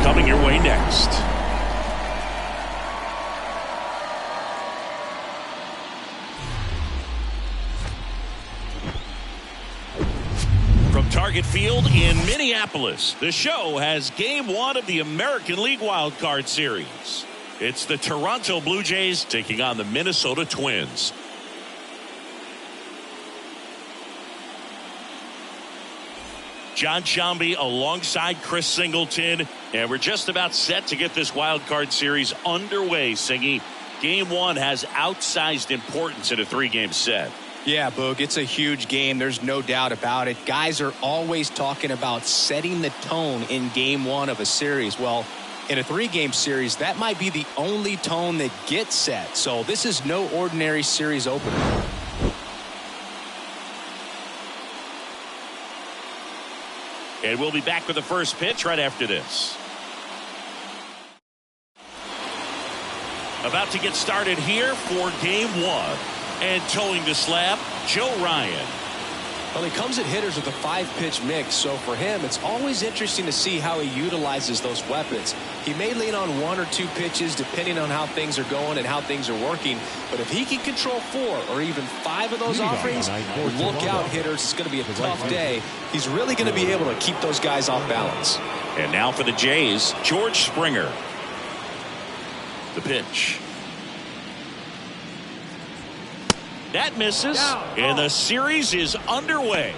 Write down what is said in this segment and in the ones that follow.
Coming your way next. From Target Field in Minneapolis, the show has Game 1 of the American League Wild Card Series. It's the Toronto Blue Jays taking on the Minnesota Twins. John Sciambi alongside Chris Singleton, and we're just about set to get this wild card series underway. Singy, Game 1 has outsized importance in a 3-game set. Yeah, Boog, it's a huge game. There's no doubt about it. Guys are always talking about setting the tone in Game 1 of a series. Well, in a 3-game series, that might be the only tone that gets set. So this is no ordinary series opener. And we'll be back with the first pitch right after this. About to get started here for Game 1. And towing the slab, Joe Ryan. Well, he comes at hitters with a 5-pitch mix, so for him, it's always interesting to see how he utilizes those weapons. He may lean on 1 or 2 pitches depending on how things are going and how things are working, but if he can control 4 or even 5 of those offerings, look out, hitters. It's going to be a tough day. He's really going to be able to keep those guys off balance. And now for the Jays, George Springer. The pitch. That misses, and the series is underway.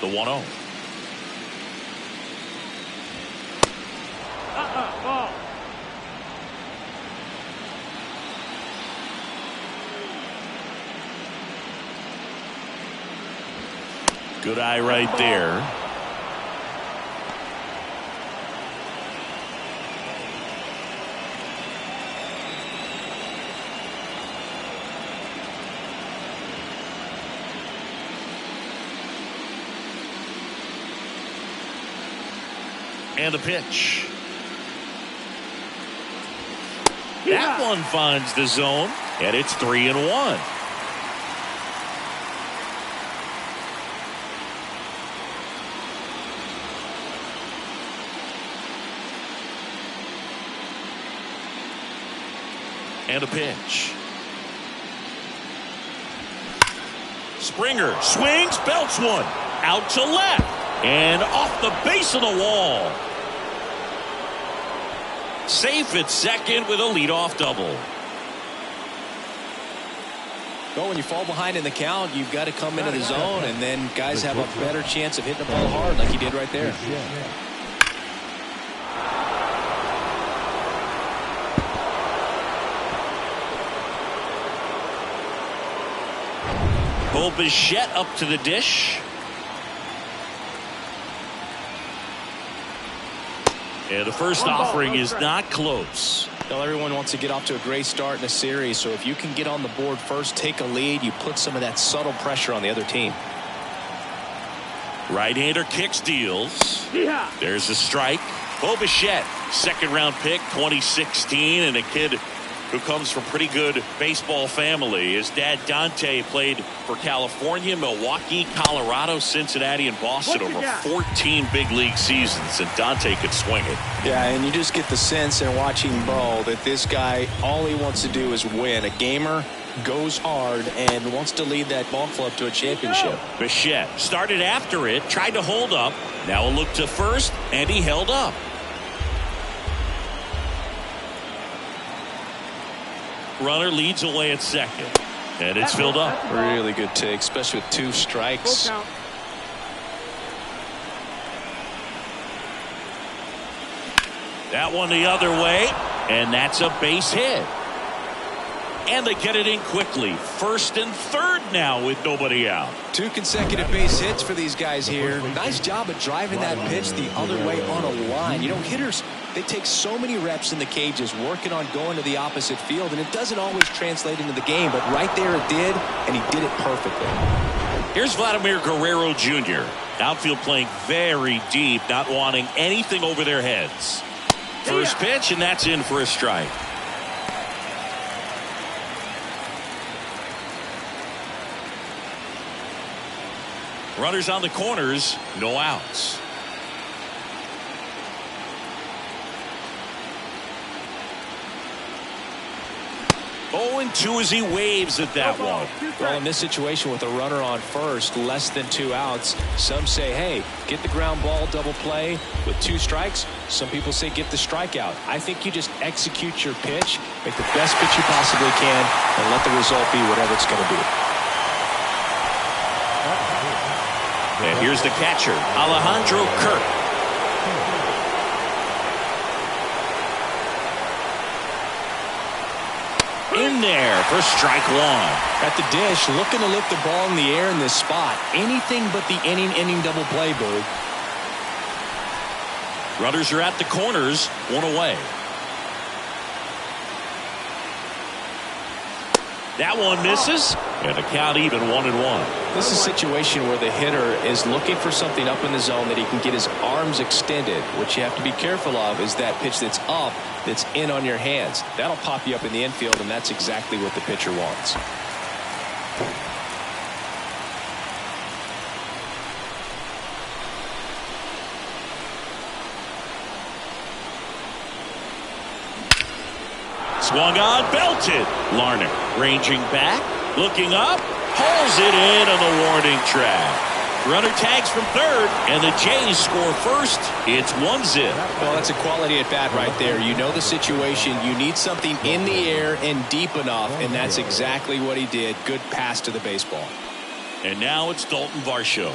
The 1-0. Ball. Good eye right there. And a pitch. That one finds the zone, and it's 3-1. And a pitch. Springer swings, belts one. Out to left. And off the base of the wall. Safe at second with a leadoff double. Well, when you fall behind in the count, you've got to come into the zone, and then guys have a better chance of hitting the ball hard like he did right there. Yeah. 1-0 Bichette up to the dish. And the first offering is not close. Well, everyone wants to get off to a great start in a series, so if you can get on the board first, take a lead, you put some of that subtle pressure on the other team. Right-hander kicks, deals. Yeah. There's a strike. Bichette, second-round pick, 2016, and a kid who comes from pretty good baseball family. His dad, Dante, played for California, Milwaukee, Colorado, Cincinnati, and Boston over 14 big league seasons, and Dante could swing it. Yeah, and you just get the sense in watching Bo that this guy, all he wants to do is win. A gamer, goes hard, and wants to lead that ball club to a championship. Bichette started after it, tried to hold up. Now a look to first, and he held up. Runner leads away at second, and it's filled up. Really good take, especially with 2 strikes. That one the other way, and that's a base hit. And they get it in quickly. First and third now with nobody out. 2 consecutive base hits for these guys here. Nice job of driving that pitch the other way on a line. You know, hitters, they take so many reps in the cages working on going to the opposite field, and it doesn't always translate into the game, but right there it did, and he did it perfectly. Here's Vladimir Guerrero Jr. Outfield playing very deep, not wanting anything over their heads. First pitch, and that's in for a strike. Runners on the corners, no outs. 0-2 as he waves at that one. Well, in this situation with a runner on first, less than 2 outs, some say, hey, get the ground ball, double play with 2 strikes. Some people say get the strikeout. I think you just execute your pitch, make the best pitch you possibly can, and let the result be whatever it's going to be. And here's the catcher, Alejandro Kirk. In there for strike 1. At the dish, looking to lift the ball in the air in this spot. Anything but the inning double play, Boo. Runners are at the corners, 1 away. That one misses, and the count even 1-1. This is a situation where the hitter is looking for something up in the zone that he can get his arms extended. What you have to be careful of is that pitch that's up, that's in on your hands. That'll pop you up in the infield, and that's exactly what the pitcher wants. Swung on, belted. Larnach ranging back, looking up, pulls it in on the warning track. Runner tags from third, and the Jays score first. It's 1-0. Well, that's a quality at bat right there. You know the situation. You need something in the air and deep enough, and that's exactly what he did. Good pass to the baseball. And now it's Dalton Varsho.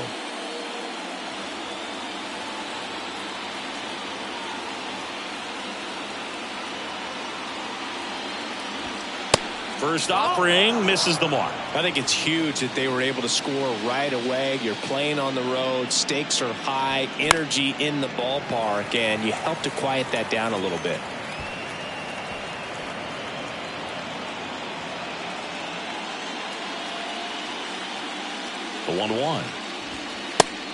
First offering misses the mark. I think it's huge that they were able to score right away. You're playing on the road. Stakes are high. Energy in the ballpark. And you help to quiet that down a little bit. The 1-1.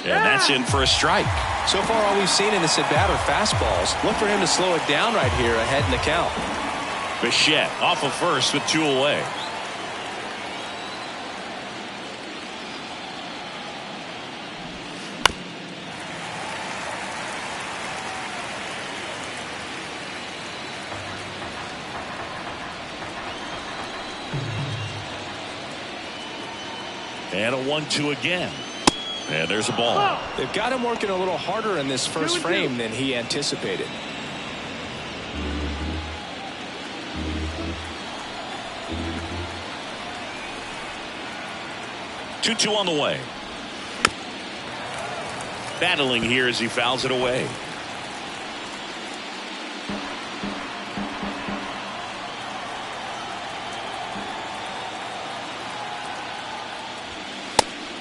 And that's in for a strike. So far, all we've seen in this at-bat are fastballs. Look for him to slow it down right here ahead in the count. Bichette off of first with 2 away. And a 1-2 again. And there's a ball. They've got him working a little harder in this first frame than he anticipated. 2-2 on the way. Battling here as he fouls it away.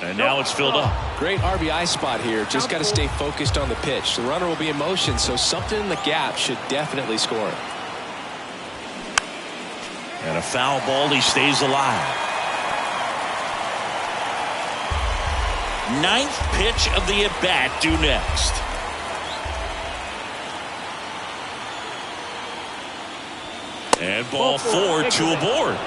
And now it's filled up. Great RBI spot here. Just got to stay focused on the pitch. The runner will be in motion, so something in the gap should definitely score it. And a foul ball. He stays alive. Ninth pitch of the at-bat due next. And ball 4, 2 aboard.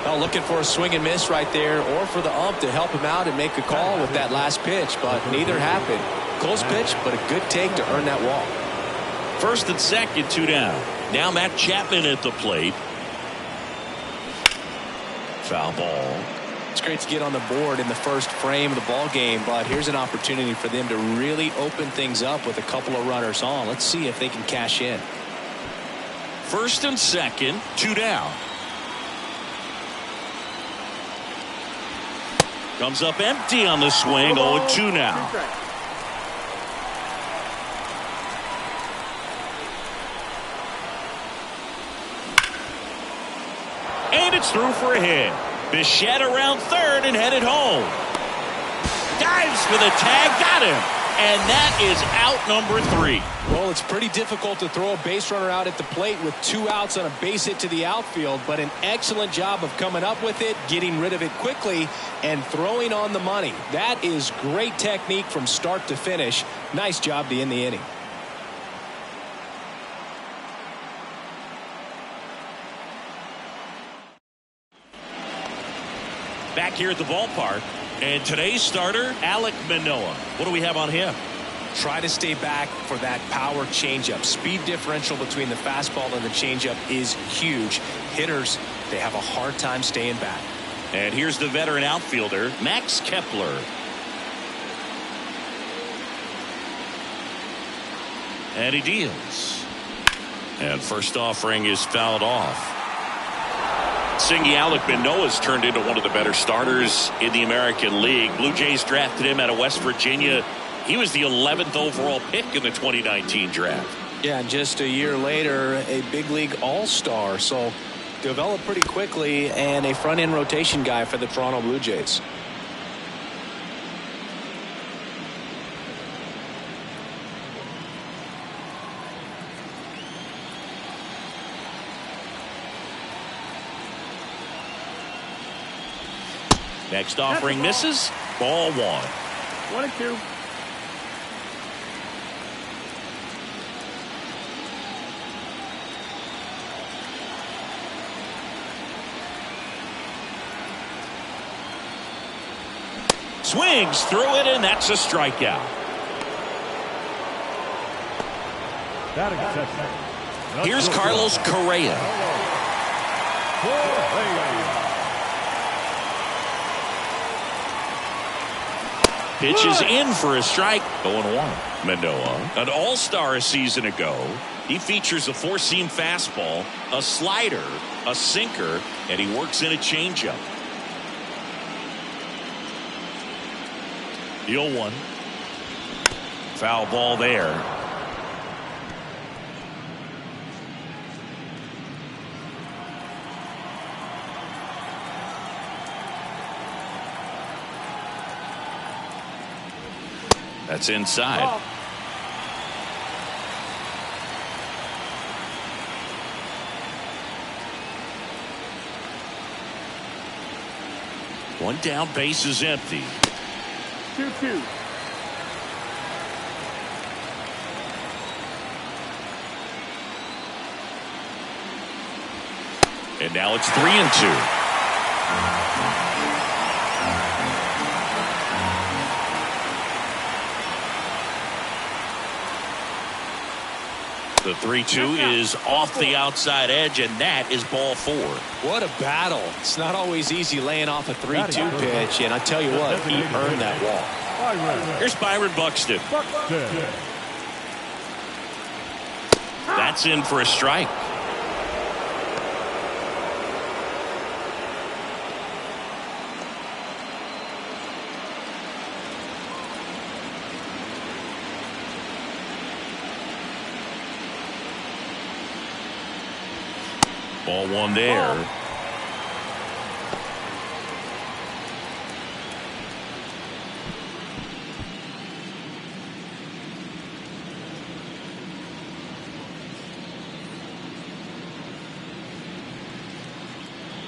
Well, looking for a swing and miss right there, or for the ump to help him out and make a call with that last pitch, but neither happened. Close pitch, but a good take to earn that walk. First and second, 2 down. Now Matt Chapman at the plate. Foul ball. It's great to get on the board in the first frame of the ball game, but here's an opportunity for them to really open things up with a couple of runners on. Let's see if they can cash in. First and second, 2 down. Comes up empty on the swing. 0-2 now. And it's through for a hit. Bichette around third and headed home. Dives for the tag. Got him. And that is out number 3. Well, it's pretty difficult to throw a base runner out at the plate with 2 outs on a base hit to the outfield, but an excellent job of coming up with it, getting rid of it quickly, and throwing on the money. That is great technique from start to finish. Nice job to end the inning. Back here at the ballpark. And today's starter, Alek Manoah. What do we have on him? Try to stay back for that power changeup. Speed differential between the fastball and the changeup is huge. Hitters, they have a hard time staying back. And here's the veteran outfielder, Max Kepler. And he deals. And first offering is fouled off. Singy Alek Manoah's turned into one of the better starters in the American League. Blue Jays drafted him out of West Virginia. He was the 11th overall pick in the 2019 draft. Yeah, and just a year later, a big league all-star. So developed pretty quickly, and a front-end rotation guy for the Toronto Blue Jays. Next offering misses. Ball 1. 1-2. Swings through it, and that's a strikeout. Here's Carlos Correa. Pitches in for a strike. 0-1. Manoah, an all-star a season ago. He features a 4-seam fastball, a slider, a sinker, and he works in a changeup. The 0-1. Foul ball there. That's inside. One down, base is empty. 2-2. And now it's 3-2. The 3-2 is off the outside edge, and that is ball 4. What a battle. It's not always easy laying off a 3-2 pitch, and I tell you what, he earned that walk. Here's Byron Buxton. That's in for a strike. Ball 1 there.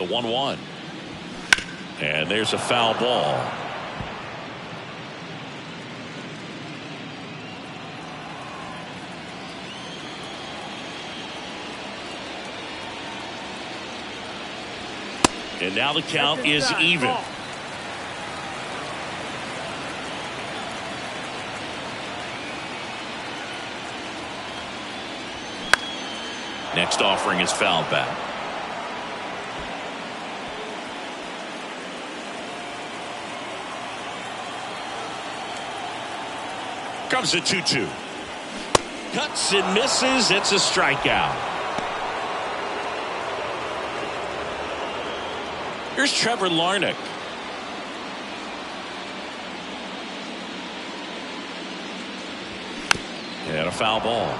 1-1. And there's a foul ball. And now the count is even. Next offering is fouled back. Comes a 2-2. Cuts and misses. It's a strikeout. Here's Trevor Larnach. And a foul ball.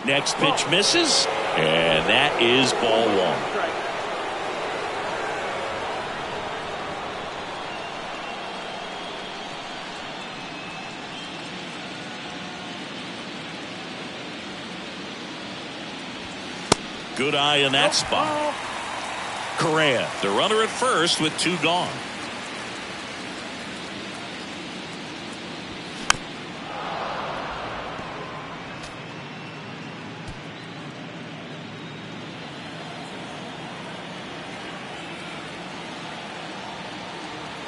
Next pitch misses, and that is ball one. Good eye in that spot. Correa, the runner at first with 2 gone.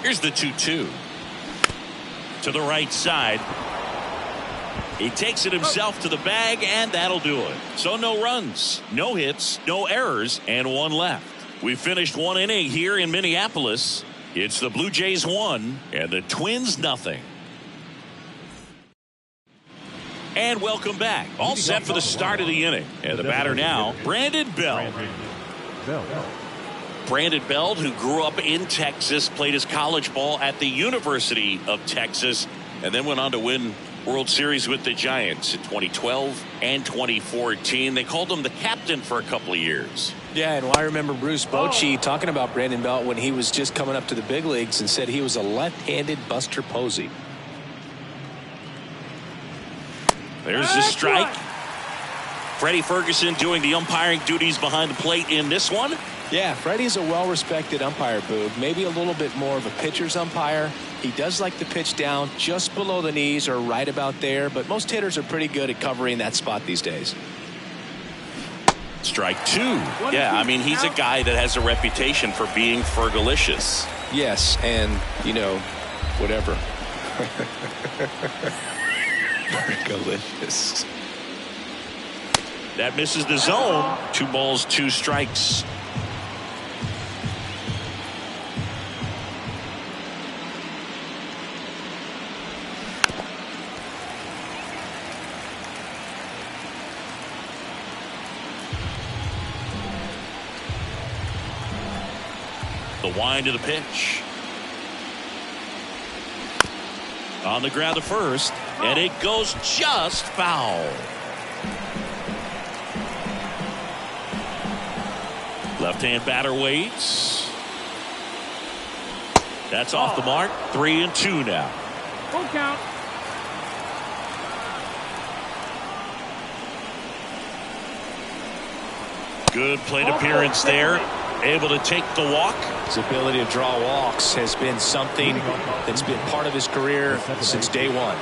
Here's the 2-2. To the right side. He takes it himself to the bag, and that'll do it. So no runs, no hits, no errors, and 1 left. We finished 1 inning here in Minneapolis. It's the Blue Jays 1 and the Twins nothing. And welcome back. All set for the start of the inning. And the batter now, Brandon Belt. Brandon Belt, who grew up in Texas, played his college ball at the University of Texas, and then went on to win World Series with the Giants in 2012 and 2014. They called him the captain for a couple of years. Yeah, and I remember Bruce Bochy talking about Brandon Belt when he was just coming up to the big leagues and said he was a left-handed Buster Posey. There's the strike. Freddie Ferguson doing the umpiring duties behind the plate in this one. Yeah, Freddie's a well-respected umpire, Boog. Maybe a little bit more of a pitcher's umpire. He does like the pitch down just below the knees or right about there, but most hitters are pretty good at covering that spot these days. Strike 2. Yeah, I mean, he's a guy that has a reputation for being Fergalicious. Yes, and, you know, whatever. Fergalicious. That misses the zone. 2 balls, 2 strikes. The wind of the pitch. On the ground to first, and it goes just foul. Left-hand batter waits. That's off the mark. 3-2 now. Full count. Good plate appearance there. Able to take the walk. His ability to draw walks has been something that's been part of his career since day one.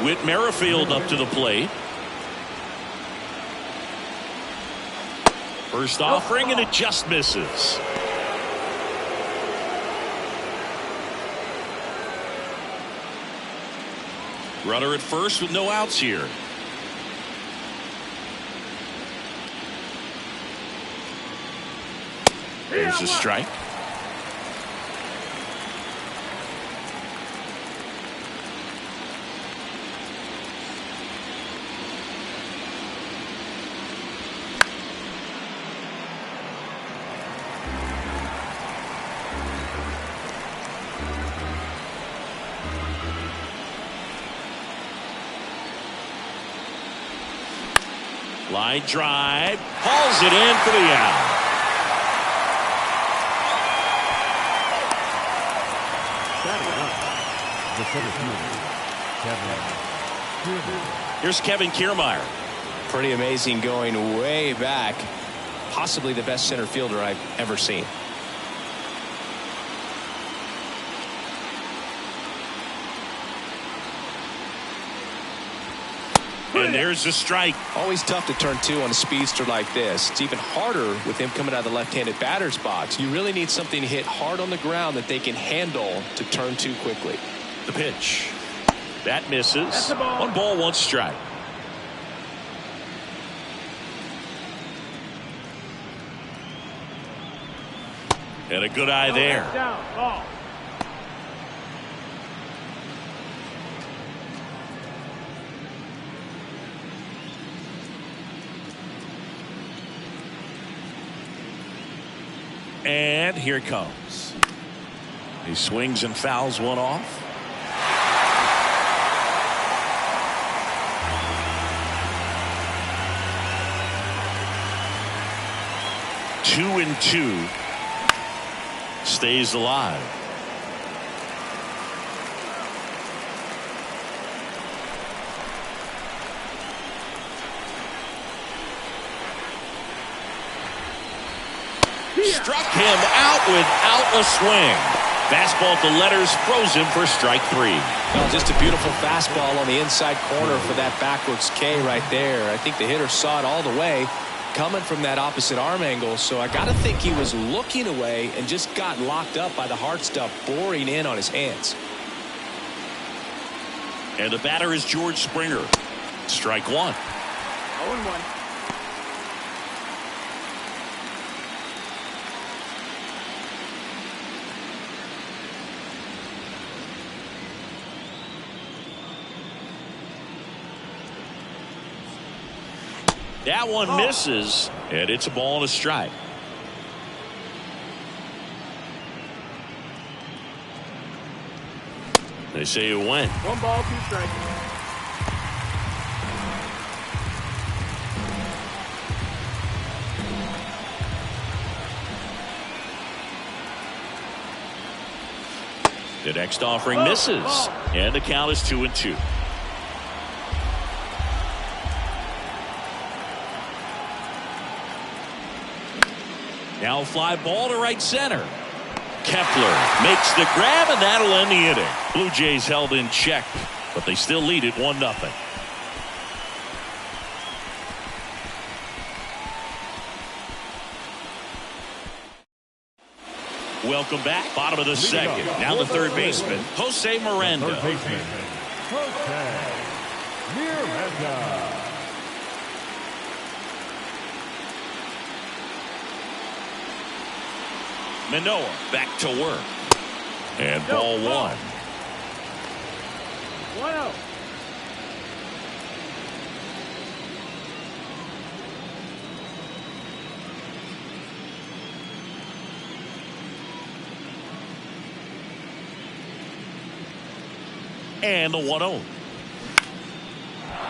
Whit Merrifield up to the plate. First offering, and it just misses. Runner at first with no outs here. There's a strike. Line drive. Hauls it in for the out. Here's Kevin Kiermaier. Pretty amazing, going way back. Possibly the best center fielder I've ever seen. And there's the strike. Always tough to turn two on a speedster like this. It's even harder with him coming out of the left-handed batter's box. You really need something to hit hard on the ground that they can handle to turn two quickly. The pitch. That misses. 1 ball, 1 strike. And a good eye there. Down, ball. And here it comes. He swings and fouls one off. Two and two. Stays alive. Struck him out without a swing. Fastball at the letters, throws him for strike 3. Well, just a beautiful fastball on the inside corner for that backwards K right there. I think the hitter saw it all the way coming from that opposite arm angle, so I got to think he was looking away and just got locked up by the hard stuff boring in on his hands. And the batter is George Springer. Strike 1. 0-1. That one misses, and it's a ball and a strike. They say it went. 1 ball, 2 strikes. The next offering misses, and the count is 2-2. Now fly ball to right center. Kepler makes the grab, and that'll end the inning. Blue Jays held in check, but they still lead it 1-0. Welcome back. Bottom of the second. Now the third baseman, Jose Miranda. Manoah back to work. And ball 1. 1-0. And the 1-0.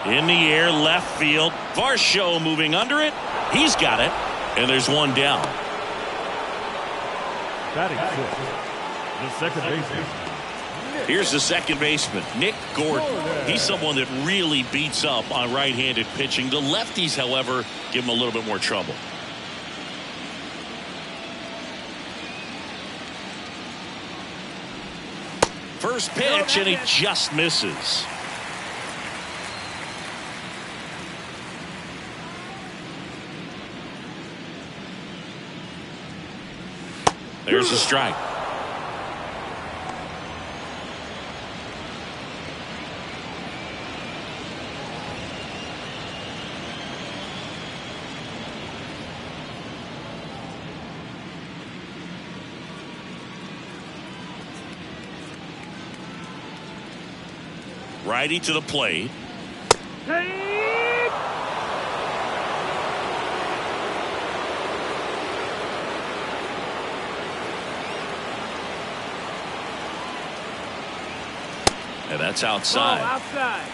In the air, left field. Varsho moving under it. He's got it. And there's one down. Batting fifth, the second baseman. Here's the second baseman, Nick Gordon. He's someone that really beats up on right-handed pitching. The lefties, however, give him a little bit more trouble. First pitch, and he just misses. There's a strike. Righty to the plate. And that's outside. Outside.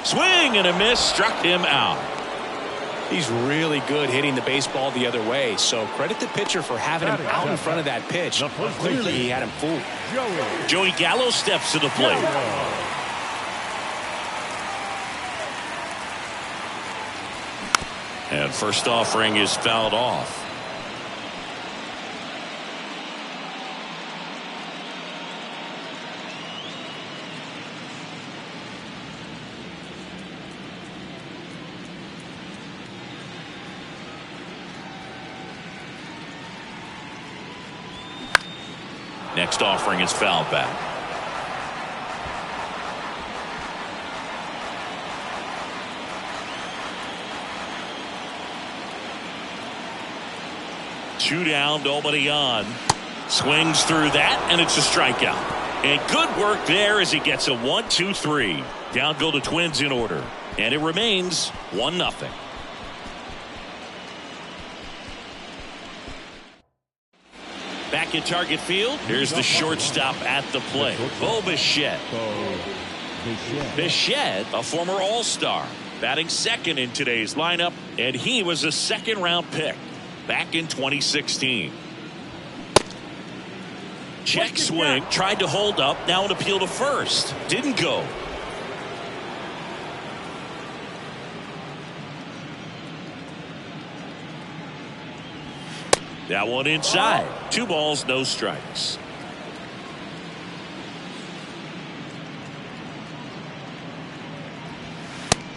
Swing and a miss, struck him out. He's really good hitting the baseball the other way, so credit the pitcher for having him out in front of that pitch. Clearly, he had him fooled. Joey Gallo steps to the plate. And first offering is fouled off. Next offering is fouled back. Two down, nobody on. Swings through that, and it's a strikeout. And good work there as he gets a 1-2-3. Down go the Twins in order. And it remains 1-0. Back at Target Field, here's the shortstop at the plate, Bo Bichette. Bichette, a former All-Star, batting second in today's lineup, and he was a second-round pick back in 2016. Check swing, tried to hold up, now an appeal to first. Didn't go. That one inside. 2 balls, no strikes.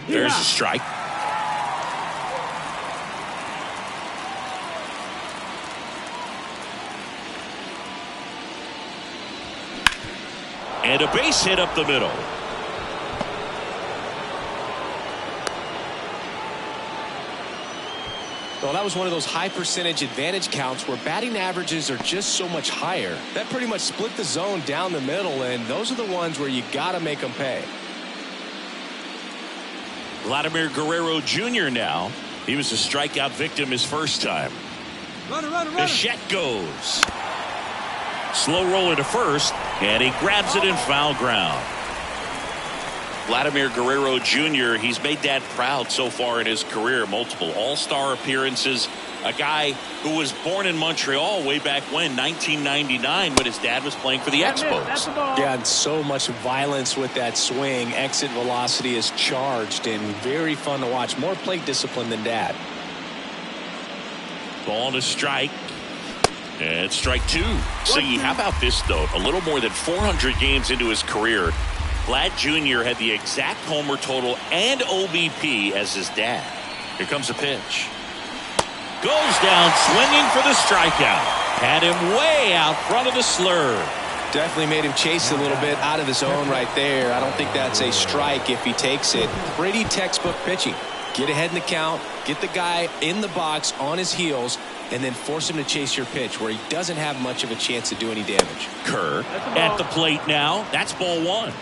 There's a strike. And a base hit up the middle. Well, that was one of those high percentage advantage counts where batting averages are just so much higher. That pretty much split the zone down the middle, and those are the ones where you got to make them pay. Vladimir Guerrero Jr. now. He was a strikeout victim his first time. Runner. Bichette goes. Slow roller to first, and he grabs it in foul ground. Vladimir Guerrero Jr., he's made Dad proud so far in his career. Multiple All-Star appearances. A guy who was born in Montreal way back when, 1999, when his dad was playing for the Expos. Yeah, and so much violence with that swing. Exit velocity is charged and very fun to watch. More plate discipline than Dad. Ball to strike. And strike 2. See, how about this, though? A little more than 400 games into his career, Vlad Jr. had the exact homer total and OBP as his dad. Here comes a pitch. Goes down swinging for the strikeout. Had him way out front of the slur. Definitely made him chase a little bit out of his zone right there. I don't think that's a strike if he takes it. Pretty textbook pitching. Get ahead in the count, get the guy in the box on his heels, and then force him to chase your pitch where he doesn't have much of a chance to do any damage. Kerr at the plate now. That's ball 1.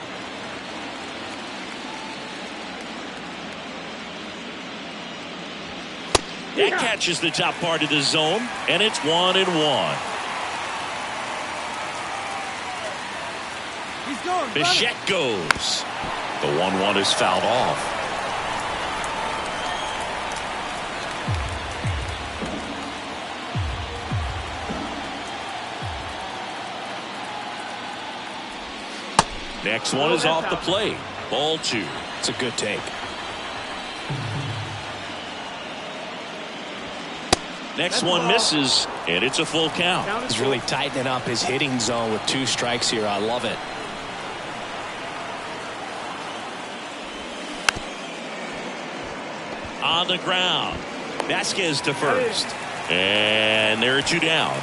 That catches the top part of the zone, and it's 1-1. He's going. Bichette goes. The 1-1 is fouled off. Next one is off the plate. Ball 2. It's a good take. Next one misses, and it's a full count. He's really tightening up his hitting zone with 2 strikes here. I love it. On the ground. Vasquez to first. And there are 2 down.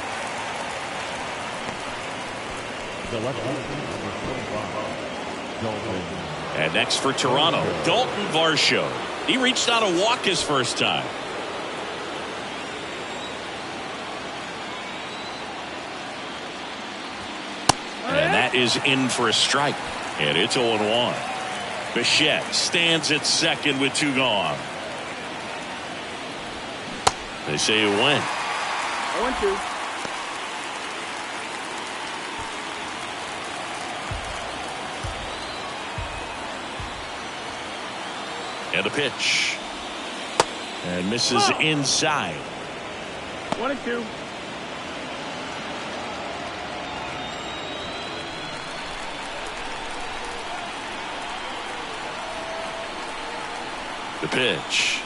And next for Toronto, Dalton Varsho. He reached out a walk his first time. And that is in for a strike. And it's 0-1. Bichette stands at second with 2 gone. They say a win. 0-2. And a pitch. And misses inside. 1-2. The pitch.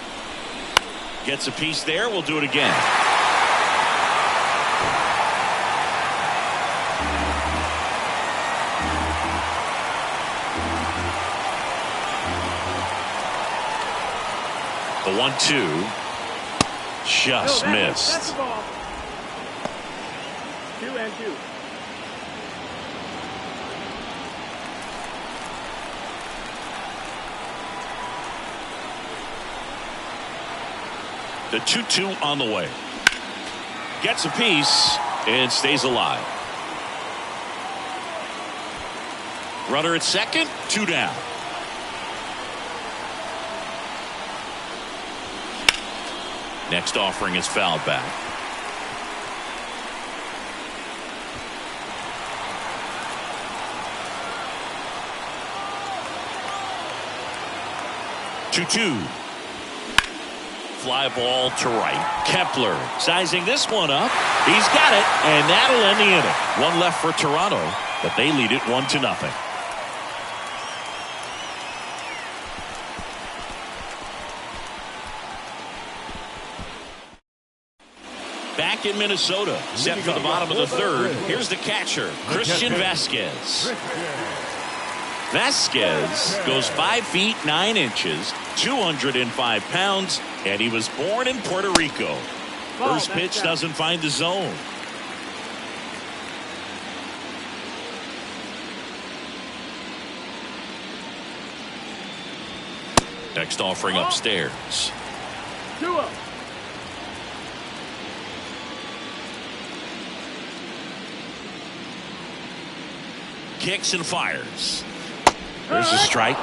Gets a piece there. We'll do it again. The 1-2 just missed. That's the ball. 2-2. The 2-2 on the way. Gets a piece and stays alive. Runner at second, 2 down. Next offering is fouled back. Two. Fly ball to right. Kepler sizing this one up. He's got it, and that'll end the inning. One left for Toronto, but they lead it 1-0. Back in Minnesota, set for the bottom of the third. Here's the catcher, Christian Vasquez. Vasquez goes 5 feet 9 inches, 205 pounds, and he was born in Puerto Rico. First pitch doesn't find the zone. Next offering upstairs. 2-0. Kicks and fires. There's a strike.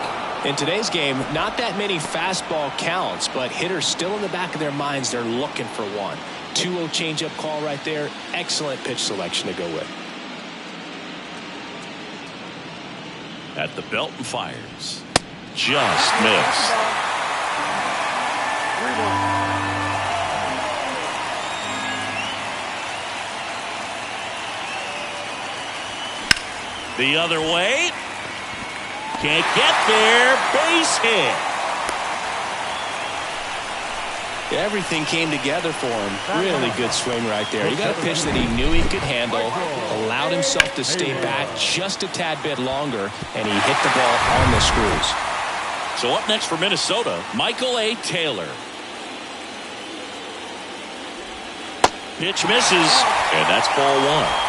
In today's game, not that many fastball counts, but hitters still in the back of their minds, they're looking for one. 2-0 changeup call right there. Excellent pitch selection to go with. At the belt and fires. Just missed. 3-1. The other way. Can't get there. Base hit. Everything came together for him. Really good swing right there. He got a pitch that he knew he could handle, allowed himself to stay back just a tad bit longer, and he hit the ball on the screws. So up next for Minnesota, Michael A. Taylor. Pitch misses, and that's ball one.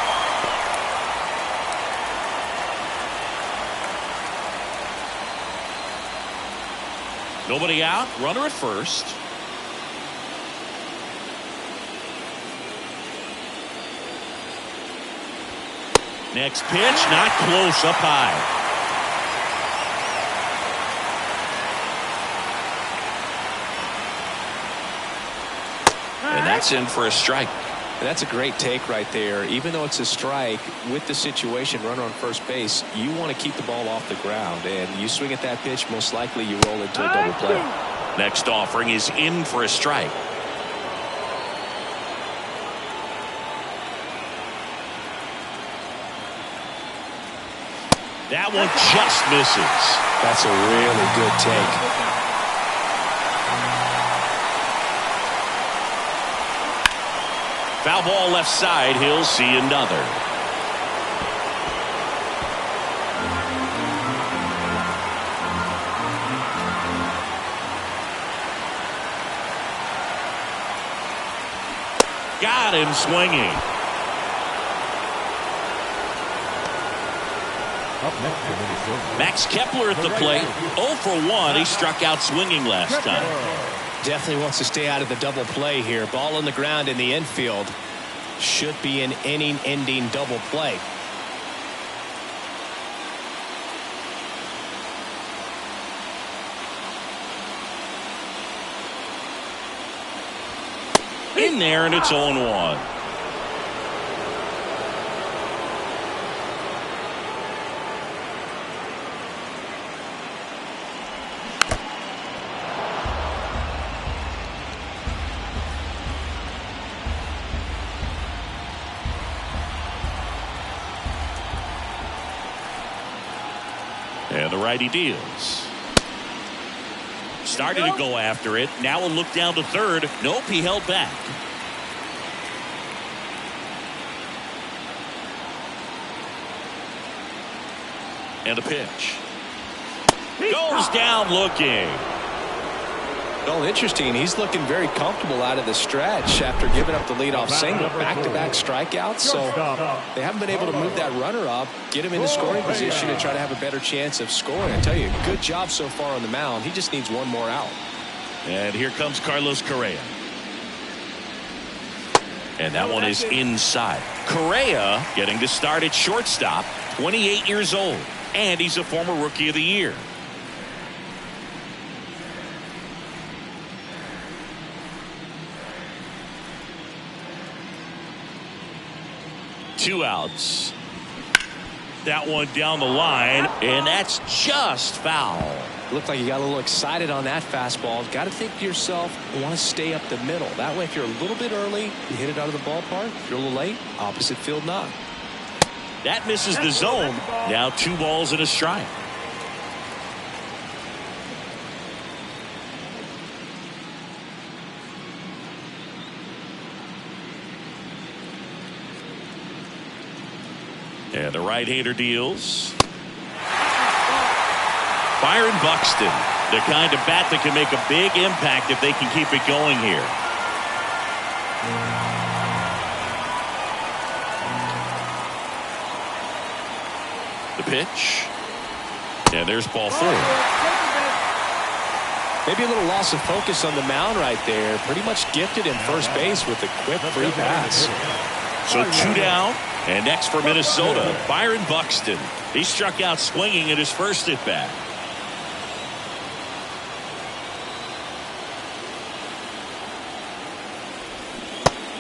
Nobody out, runner at first. Next pitch, not close, up high. And that's in for a strike. And that's a great take right there. Even though it's a strike, with the situation, runner on first base, you want to keep the ball off the ground. And you swing at that pitch, most likely you roll into a double play. Next offering is in for a strike. That one just misses. That's a really good take. Foul ball left side. He'll see another. Got him swinging. Up next for Minnesota, Max Kepler at the plate. 0 for 1. He struck out swinging last time. Definitely wants to stay out of the double play here. Ball on the ground in the infield. Should be an inning-ending double play. In there, and it's 0-1. And the righty deals. Started to go after it. Now a look down to third. Nope, he held back. And a pitch. Goes down looking. Well, interesting. He's looking very comfortable out of the stretch after giving up the leadoff single. Back-to-back strikeouts, so they haven't been able to move that runner up, get him into scoring position, and try to have a better chance of scoring. I tell you, good job so far on the mound. He just needs one more out. And here comes Carlos Correa. And that one is inside. Correa getting to start at shortstop, 28 years old. And he's a former Rookie of the Year. Two outs. That one down the line, and that's just foul. Looked like you got a little excited on that fastball. Got to think to yourself, you want to stay up the middle. That way, if you're a little bit early, you hit it out of the ballpark. If you're a little late, opposite field knock. That misses the zone. Now 2 balls and a strike. And the right-hander deals. Byron Buxton, the kind of bat that can make a big impact if they can keep it going here. The pitch. And there's ball 4. Maybe a little loss of focus on the mound right there. Pretty much gifted him first base with a quick free pass. So 2 down. And next for Minnesota, Byron Buxton. He struck out swinging at his first at bat.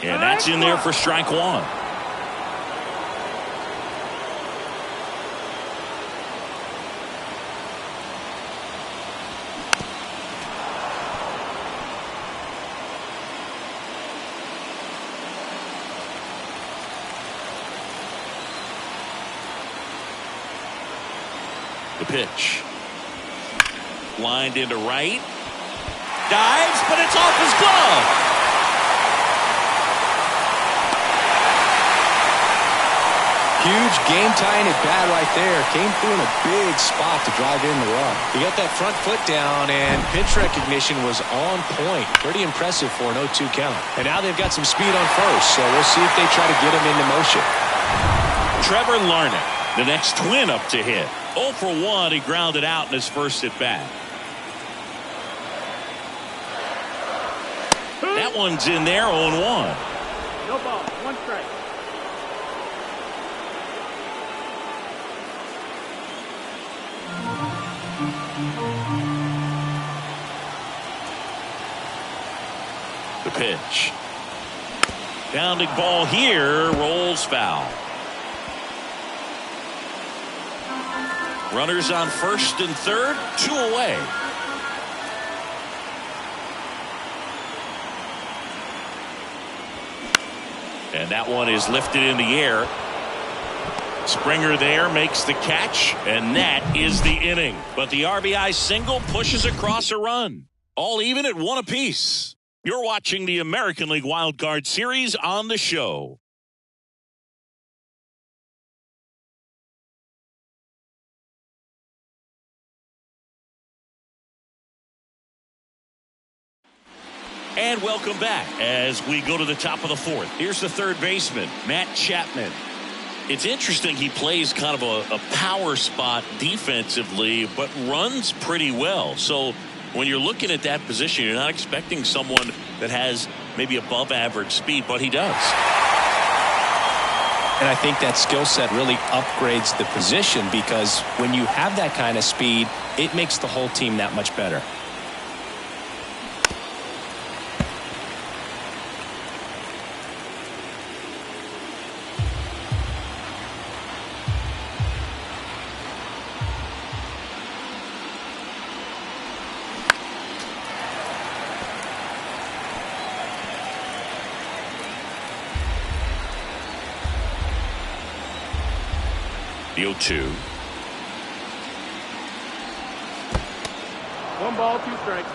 And that's in there for strike 1. The pitch. Lined into right. Dives, but it's off his glove. Huge game-tying at bat right there. Came through in a big spot to drive in the run. He got that front foot down, and pitch recognition was on point. Pretty impressive for an 0-2 count. And now they've got some speed on first, so we'll see if they try to get him into motion. Trevor Larnach, the next Twin up to hit. 0 for 1, he grounded out in his first at bat. That one's in there, 0-1. No ball, 1 strike. The pitch. Pounding ball here, rolls foul. Runners on first and third, 2 away. And that one is lifted in the air. Springer there makes the catch, and that is the inning. But the RBI single pushes across a run. All even at 1 apiece. You're watching the American League Wild Card Series on the show. And welcome back as we go to the top of the 4th. Here's the third baseman, Matt Chapman. It's interesting he plays kind of a power spot defensively, but runs pretty well. So when you're looking at that position, you're not expecting someone that has maybe above average speed, but he does. And I think that skill set really upgrades the position because when you have that kind of speed, it makes the whole team that much better. The 0-2. 1 ball, 2 strikes.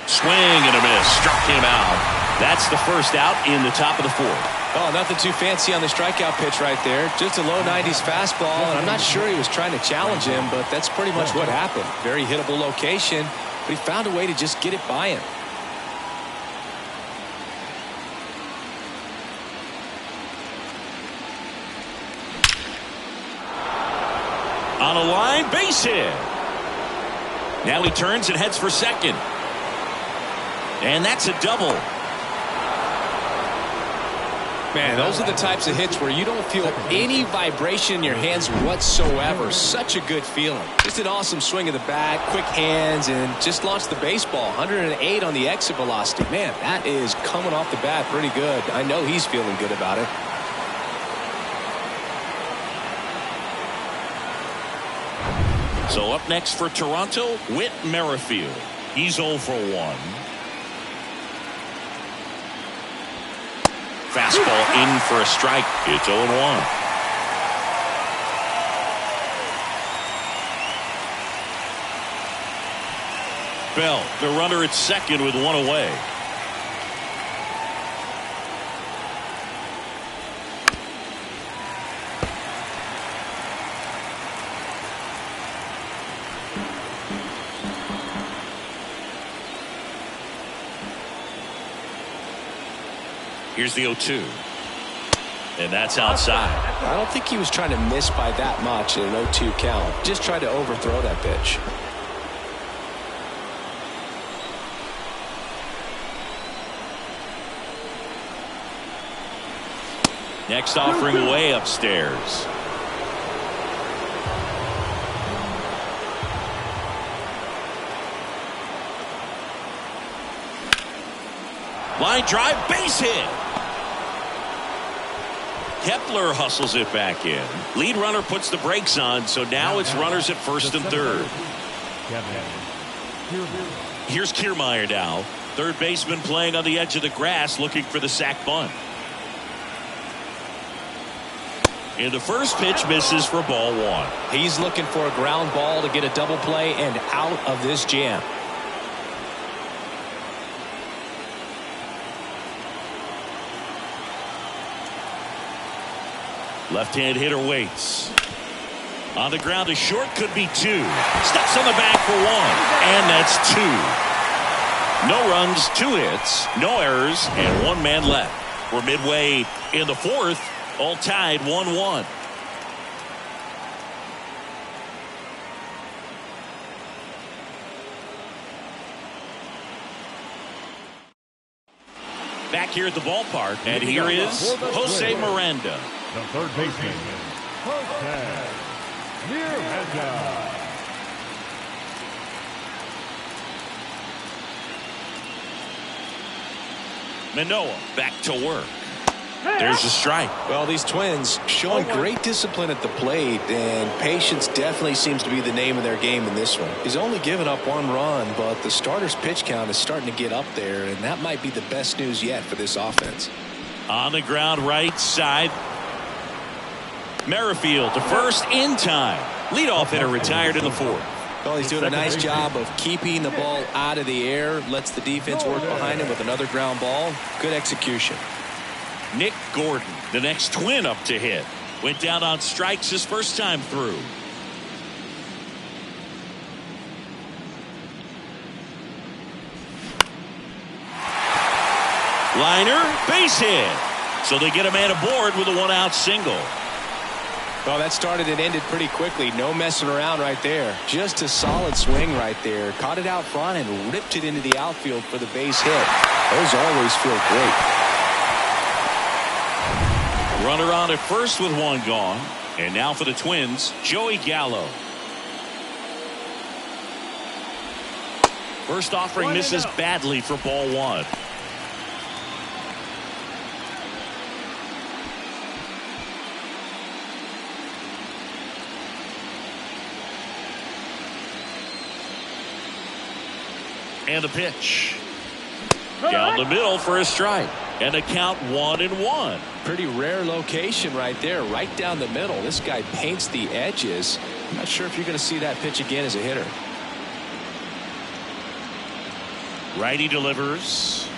Swing and a miss. Struck him out. That's the first out in the top of the 4th. Oh, nothing too fancy on the strikeout pitch right there. Just a low 90s fastball, and I'm not sure he was trying to challenge him, but that's pretty much what happened. Very hittable location, but he found a way to just get it by him. On a line, base hit. Now he turns and heads for second. And that's a double. Man, those are the types of hits where you don't feel any vibration in your hands whatsoever. Such a good feeling. Just an awesome swing of the bat, quick hands, and just launched the baseball. 108 on the exit velocity. Man, that is coming off the bat pretty good. I know he's feeling good about it. So up next for Toronto, Whit Merrifield. He's 0 for 1. Fastball in for a strike. It's 0-1. Bell, the runner at second with 1 away. Here's the 0-2. And that's outside. I don't think he was trying to miss by that much in an 0-2 count. Just tried to overthrow that pitch. Next offering way upstairs. Line drive, base hit. Kepler hustles it back in. Lead runner puts the brakes on, so now it's runners at first and third. Here's Kiermaier now. Third baseman playing on the edge of the grass, looking for the sac bunt. And the first pitch misses for ball 1. He's looking for a ground ball to get a double play and out of this jam. Left-hand hitter waits. On the ground to short, could be 2. Steps on the bag for 1. And that's 2. No runs, 2 hits, no errors, and 1 man left. We're midway in the 4th, all tied 1-1. Back here at the ballpark, and here is Jose Miranda. The third baseman, Jose Miranda. Manoah back to work. There's a strike. Well, these Twins showing great discipline at the plate, and patience definitely seems to be the name of their game in this one. He's only given up 1 run, but the starter's pitch count is starting to get up there, and that might be the best news yet for this offense. On the ground right side. Merrifield to first in time. Leadoff hitter retired in the 4th. Well, he's doing a nice job of keeping the ball out of the air. Lets the defense work behind him with another ground ball. Good execution. Nick Gordon, the next Twin up to hit. Went down on strikes his first time through. Liner, base hit. So they get a man aboard with a 1-out single. Well, that started and ended pretty quickly. No messing around right there. Just a solid swing right there. Caught it out front and ripped it into the outfield for the base hit. Those always feel great. Runner on at first with 1 gone. And now for the Twins, Joey Gallo. First offering misses badly for ball 1. And the pitch. Down the middle for a strike. And the count 1-1. Pretty rare location right there, right down the middle. This guy paints the edges. I'm not sure if you're going to see that pitch again as a hitter. Righty delivers.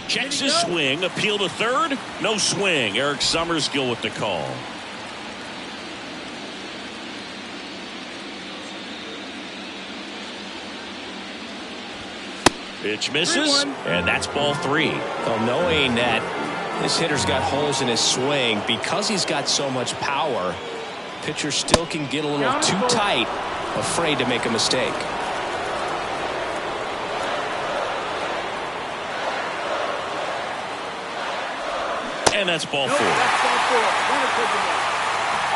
Checks his swing. Appeal to third. No swing. Eric Summerskill with the call. Pitch misses, and that's ball 3. Well, knowing that this hitter's got holes in his swing, because he's got so much power, pitcher still can get a little too tight, afraid to make a mistake. And that's ball 4.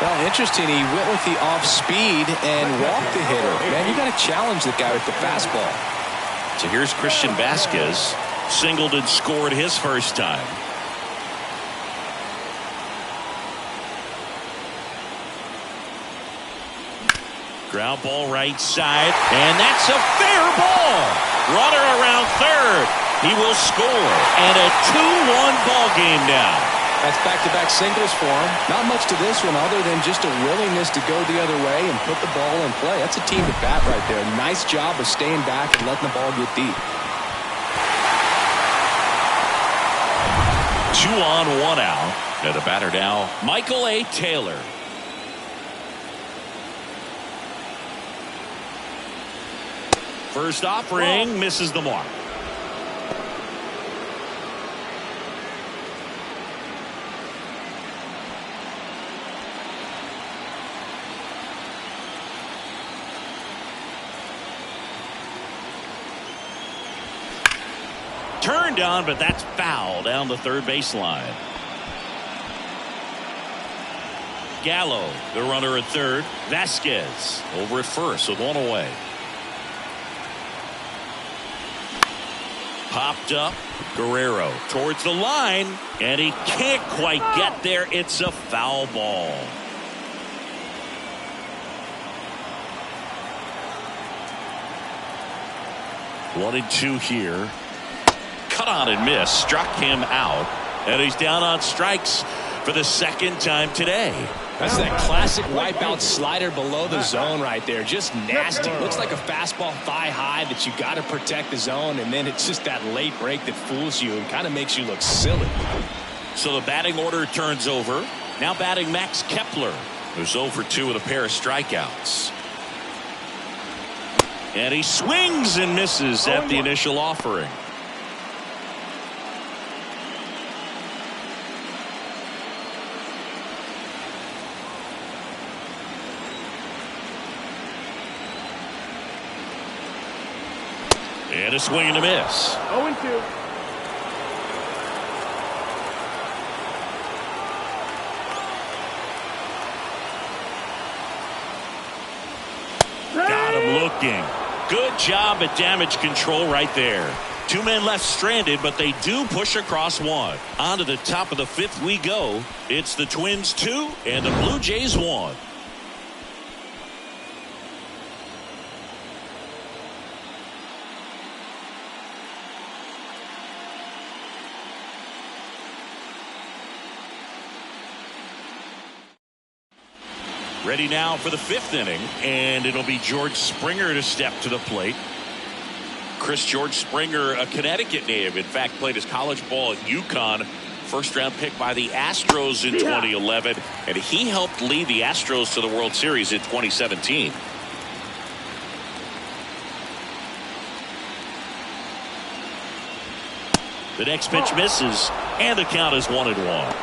Well, interesting. He went with the off speed and walked the hitter. Man, you got to challenge the guy with the fastball. So here's Christian Vasquez. Singled and scored his first time. Ground ball right side. And that's a fair ball. Runner around third. He will score. And a 2-1 ball game now. That's back-to-back singles for him. Not much to this one other than just a willingness to go the other way and put the ball in play. That's a team at bat right there. Nice job of staying back and letting the ball get deep. 2 on, 1 out. And the batter now, Michael A. Taylor. First offering misses the mark. Turned on, but that's foul down the third baseline. Gallo, the runner at third. Vasquez over at first with 1 away. Popped up. Guerrero towards the line, and he can't quite get there. It's a foul ball. One and 2 here. Cut on and miss, struck him out, and he's down on strikes for the second time today. That's that classic wipeout slider below the zone right there. Just nasty. Looks like a fastball thigh high that you got to protect the zone, and then it's just that late break that fools you and kind of makes you look silly. So the batting order turns over. Now batting Max Kepler, who's 0 for 2 with a pair of strikeouts. And he swings and misses at the initial offering. And a swing and a miss. 0-2. Got him looking. Good job at damage control right there. 2 men left stranded, but they do push across 1. On to the top of the 5th we go. It's the Twins 2 and the Blue Jays 1. Ready now for the 5th inning, and it'll be George Springer to step to the plate. George Springer, a Connecticut native, in fact played his college ball at UConn, first-round pick by the Astros in 2011, and he helped lead the Astros to the World Series in 2017. The next pitch misses, and the count is 1-1.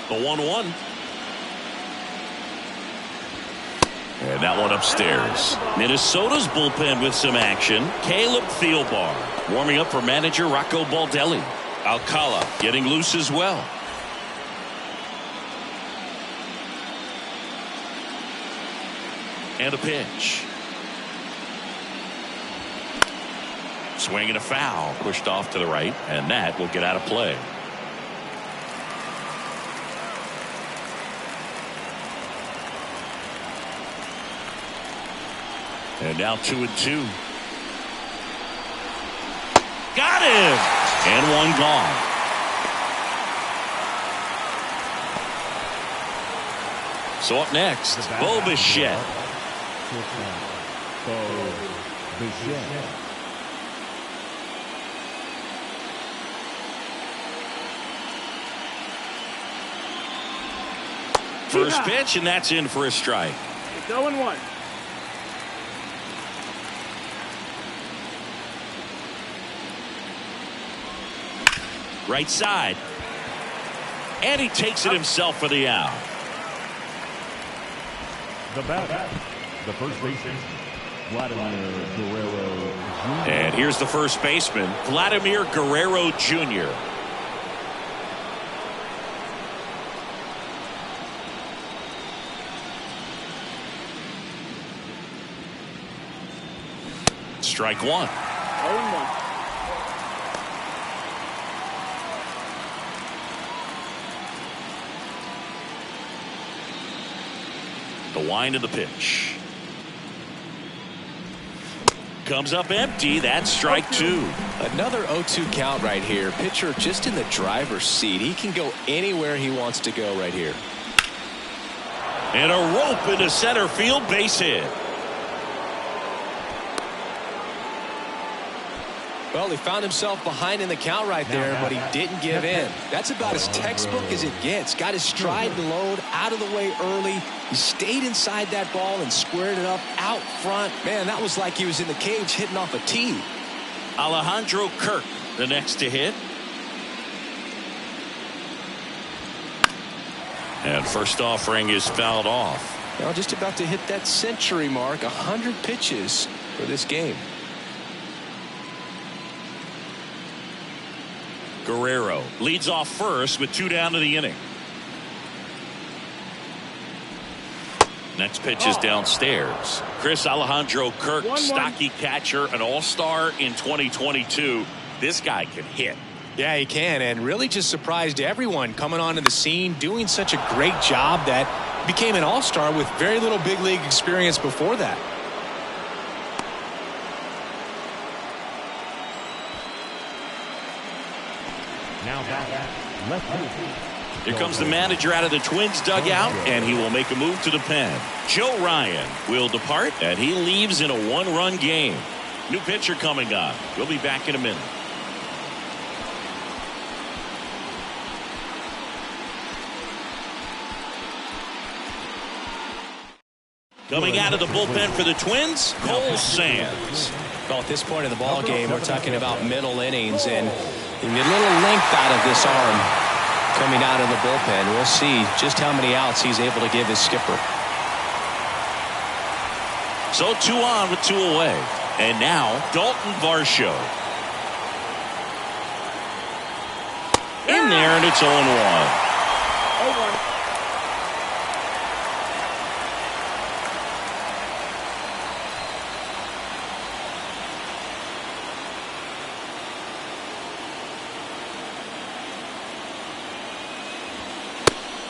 The 1-1. And that one upstairs. Minnesota's bullpen with some action. Caleb Thielbar warming up for manager Rocco Baldelli. Alcala getting loose as well. And a pitch. Swing and a foul. Pushed off to the right, and that will get out of play. And now 2-2. Got him. And one gone. So up next, Bo Bichette. Bo Bichette. First pitch, and that's in for a strike. It's 0-1. Right side. And he takes it himself for the out. The batter, the first baseman, Vladimir Guerrero Jr. And here's the first baseman, Vladimir Guerrero Jr. Strike one. 0-1. The wind of the pitch. Comes up empty. That's strike two. Another 0-2 count right here. Pitcher just in the driver's seat. He can go anywhere he wants to go right here. And a rope into center field, base hit. Well, he found himself behind in the count right there, but he didn't give in. That's about as textbook as it gets. Got his stride and load out of the way early. He stayed inside that ball and squared it up out front. Man, that was like he was in the cage hitting off a tee. Alejandro Kirk, the next to hit. And first offering is fouled off. Now just about to hit that century mark. 100 pitches for this game. Guerrero leads off first with 2 down to the inning. Next pitch is downstairs. Chris Alejandro Kirk, 1-1. stocky catcher, an all-star in 2022. This guy can hit. Yeah, he can, and really just surprised everyone coming onto the scene, doing such a great job that became an all-star with very little big league experience before that. Now back, left field. Here comes the manager out of the Twins dugout, and he will make a move to the pen. Joe Ryan will depart, and he leaves in a 1-run game. New pitcher coming up. We'll be back in a minute. Coming out of the bullpen for the Twins, Cole Sands. Well, at this point in the ball game, we're talking about middle innings, and you get a little length out of this arm coming out of the bullpen. We'll see just how many outs he's able to give his skipper. So 2 on with 2 away. And now Dalton Varsho. In there, and it's 0-1. 0-1.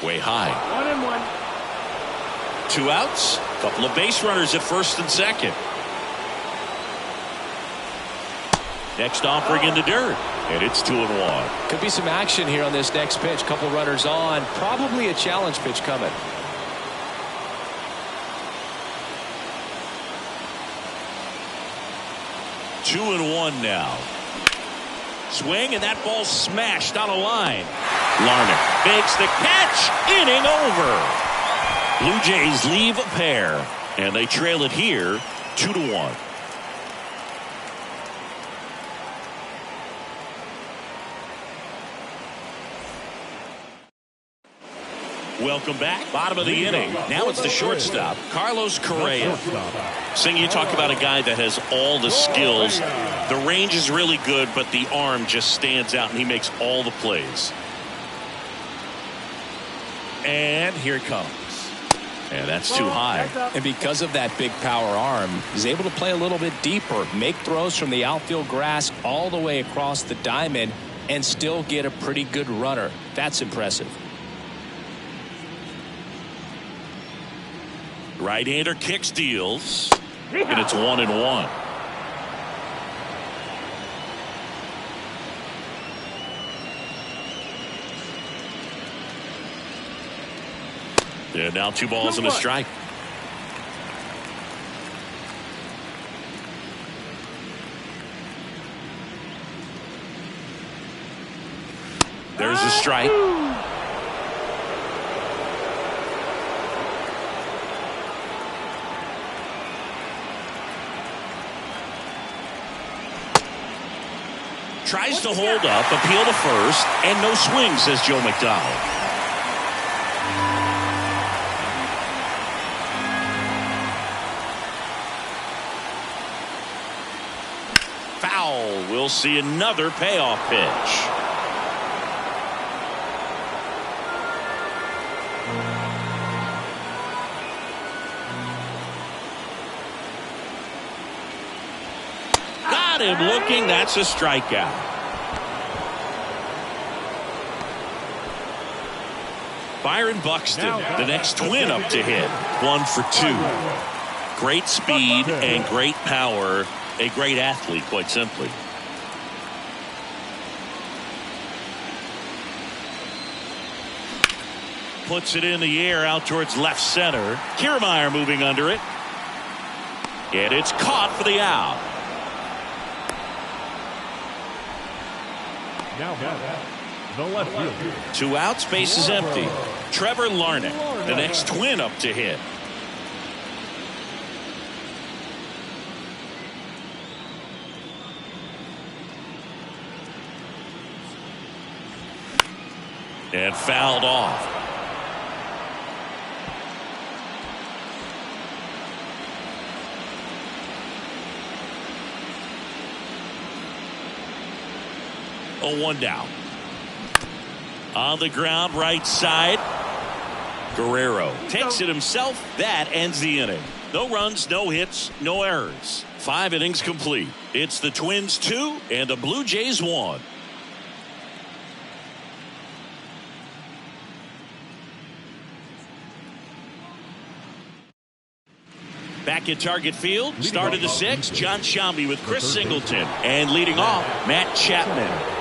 Way high. 1-1. 2 outs. Couple of base runners at first and second. Next offering in the dirt. And it's 2-1. Could be some action here on this next pitch. Couple runners on. Probably a challenge pitch coming. Two and 1 now. Swing, and that ball smashed on a line. Larnach makes the catch. Inning over. Blue Jays leave a pair, and they trail it here 2-1. Welcome back. Bottom of the inning. Now it's the shortstop, Carlos Correa. Sing, you talk about a guy that has all the skills. The range is really good, but the arm just stands out, and he makes all the plays. And here it comes. And that's too high. And because of that big power arm, he's able to play a little bit deeper, make throws from the outfield grass all the way across the diamond, and still get a pretty good runner. That's impressive. Right-hander kicks, deals. And it's 1-1. And now 2 balls and a strike. There's a strike. Tries to hold up, appeal to first, and no swing, says Joe McDonald. Foul. We'll see another payoff pitch. Got him looking. That's a strikeout. Byron Buxton, the next twin up to hit. 1 for 2. Great speed and great power. A great athlete, quite simply. Puts it in the air out towards left center. Kiermaier moving under it. And it's caught for the out. Now the left fielder. 2 outs, base is empty. Trevor Larnach, the next twin up to hit. And fouled off. Oh, 1 down. On the ground, right side. Guerrero takes it himself. That ends the inning. No runs, no hits, no errors. 5 innings complete. It's the Twins 2 and the Blue Jays 1. Back at Target Field, start of the 6th, John Shambi with Chris Singleton. And leading off, Matt Chapman.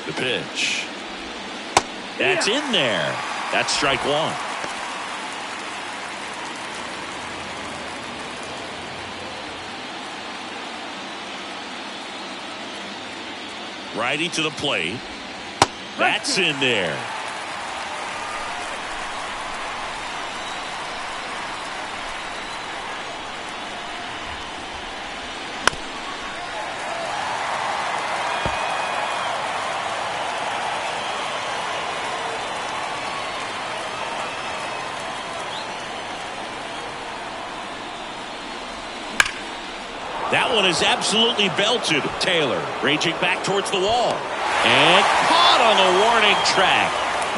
The pitch. That's in there. That's strike 1. Righty to the plate. That's in there. That one is absolutely belted. Taylor raging back towards the wall. And caught on the warning track.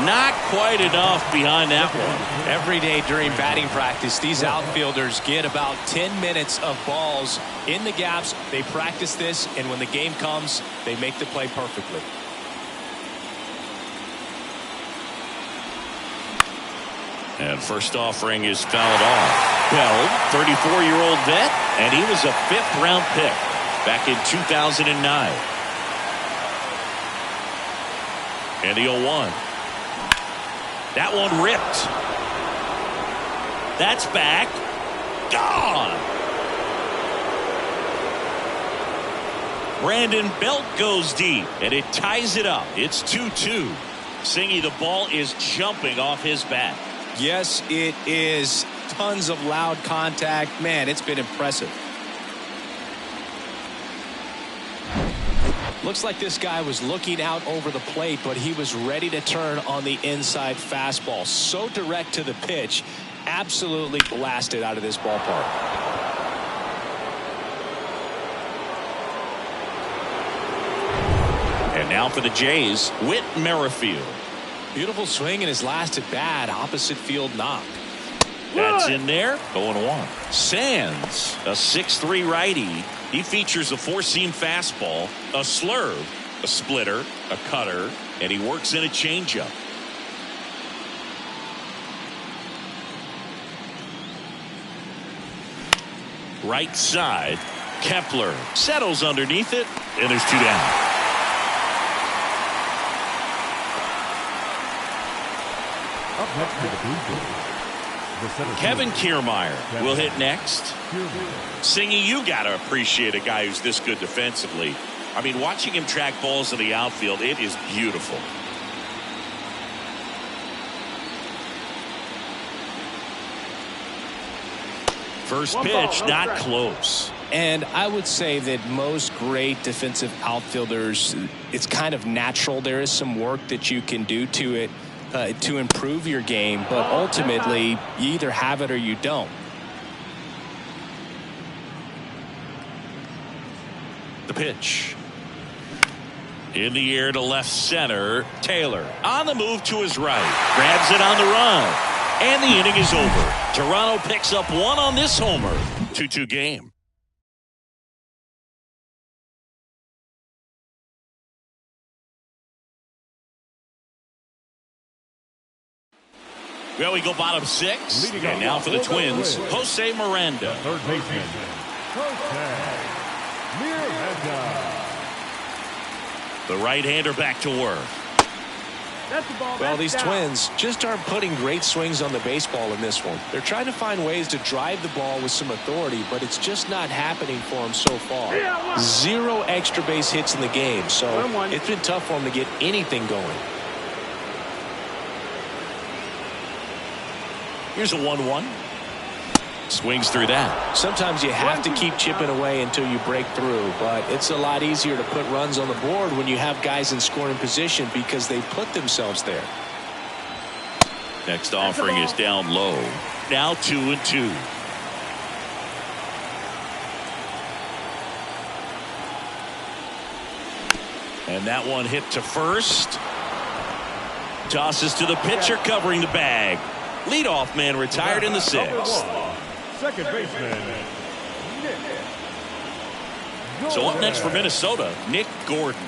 Not quite enough behind that one. Every day during batting practice, these outfielders get about 10 minutes of balls in the gaps. They practice this, and when the game comes, they make the play perfectly. And first offering is fouled off. Bell, 34-year-old vet, and he was a 5th-round pick back in 2009. And the 0-1. That one ripped. That's back. Gone. Brandon Belt goes deep, and it ties it up. It's 2-2. Singy, the ball is jumping off his bat. Yes, it is. Tons of loud contact. Man, it's been impressive. Looks like this guy was looking out over the plate, but he was ready to turn on the inside fastball. So direct to the pitch. Absolutely blasted out of this ballpark. And now for the Jays, Whit Merrifield. Beautiful swing in his last at bat. Opposite field knock. That's in there. 0-1. Sands, a 6'3" righty. He features a four-seam fastball, a slurve, a splitter, a cutter, and he works in a changeup. Right side, Kepler settles underneath it, and there's 2 down. Up next to the Blue Jays, the center Kevin fielder, Kiermaier will hit next. Singy, you got to appreciate a guy who's this good defensively. I mean, watching him track balls in the outfield, it is beautiful. First pitch, not close. And I would say that most great defensive outfielders, it's kind of natural. There is some work that you can do to it to improve your game, but ultimately you either have it or you don't. The pitch. In the air to left center. Taylor on the move to his right. Grabs it on the run. And the inning is over. Toronto picks up 1 on this homer. 2-2 game. Well, we go bottom 6. And now for the Twins, Jose Miranda. third baseman, Jose Miranda. The right-hander back to work. That's the ball. Well, That's these down. Twins just aren't putting great swings on the baseball in this one. They're trying to find ways to drive the ball with some authority, but it's just not happening for them so far. 0 extra base hits in the game, so 1-1. it's been tough for them to get anything going. Here's a 1-1. Swings through that. Sometimes you have to keep chipping away until you break through, but it's a lot easier to put runs on the board when you have guys in scoring position because they put themselves there. Next offering is down low. Now 2-2. And that one hit to first. Tosses to the pitcher covering the bag. Leadoff man retired in the 6th. Second baseman, Nick. So up next for Minnesota, Nick Gordon.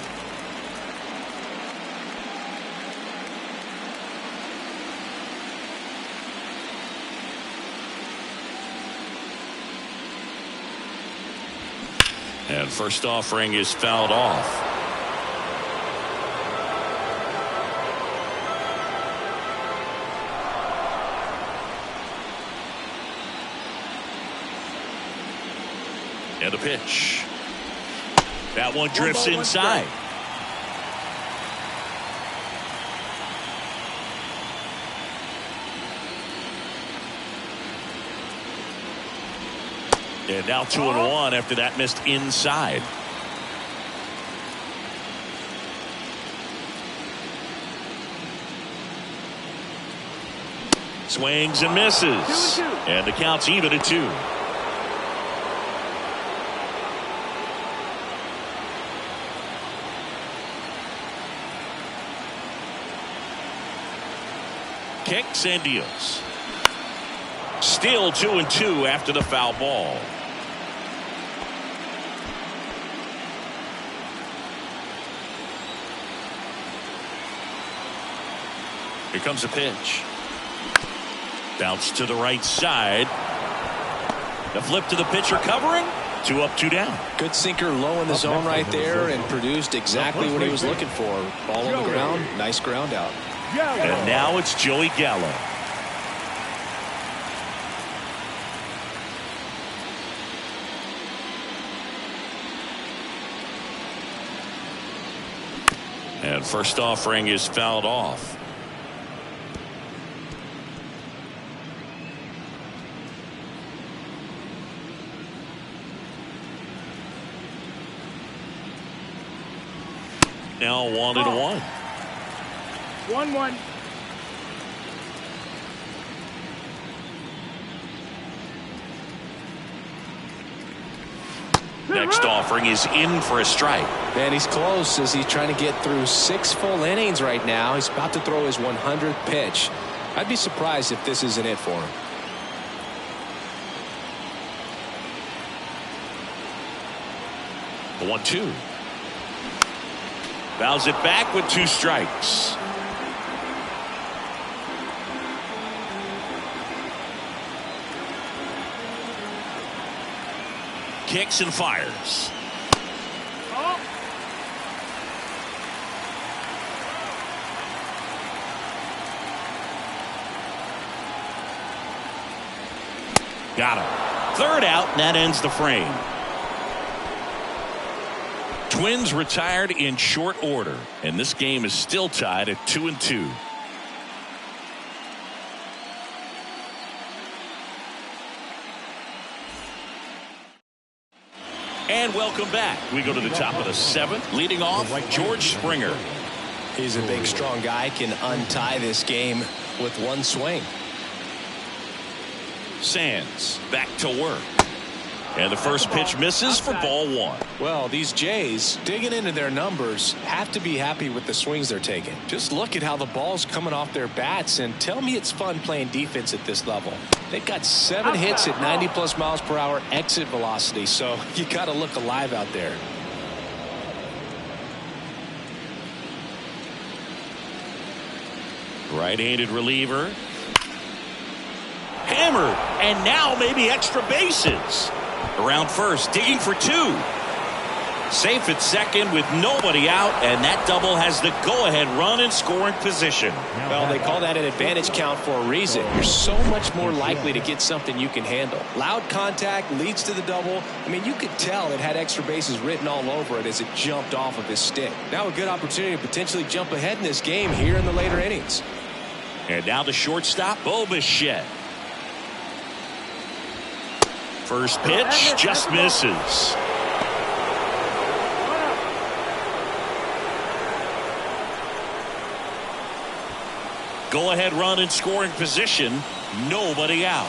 And first offering is fouled off. And a pitch. That one drifts inside. And now 2-1 after that missed inside. Swings and misses. And the count's even at 2. Kicks and deals. Still 2-2 after the foul ball. Here comes a pitch. Bounce to the right side. The flip to the pitcher covering. 2 up, 2 down. Good sinker low in the zone right there and produced exactly what he was looking for. Ball on the ground. Nice ground out. And now it's Joey Gallo. And first offering is fouled off. Now 1-1. 1-1. Next offering is in for a strike. And he's close as he's trying to get through 6 full innings right now. He's about to throw his 100th pitch. I'd be surprised if this isn't it for him. The 1-2. Fouls it back with 2 strikes. Kicks and fires. Oh. Got him. Third out, and that ends the frame. Twins retired in short order, and this game is still tied at 2-2. And welcome back. We go to the top of the 7th. Leading off, George Springer. He's a big, strong guy. Can untie this game with one swing. Sands back to work. And the first pitch misses for ball 1. Well, these Jays, digging into their numbers, have to be happy with the swings they're taking. Just look at how the ball's coming off their bats, and tell me it's fun playing defense at this level. They've got 7 hits at 90+ miles per hour exit velocity, so you got to look alive out there. Right-handed reliever. Hammered, and now maybe extra bases. Around first, digging for 2. Safe at second with nobody out, and that double has the go-ahead run in scoring position. Well, they call that an advantage count for a reason. You're so much more likely to get something you can handle. Loud contact leads to the double. I mean, you could tell it had extra bases written all over it as it jumped off of his stick. Now a good opportunity to potentially jump ahead in this game here in the later innings. And now the shortstop, Bo Bichette. First pitch just misses. Go-ahead run in scoring position. Nobody out.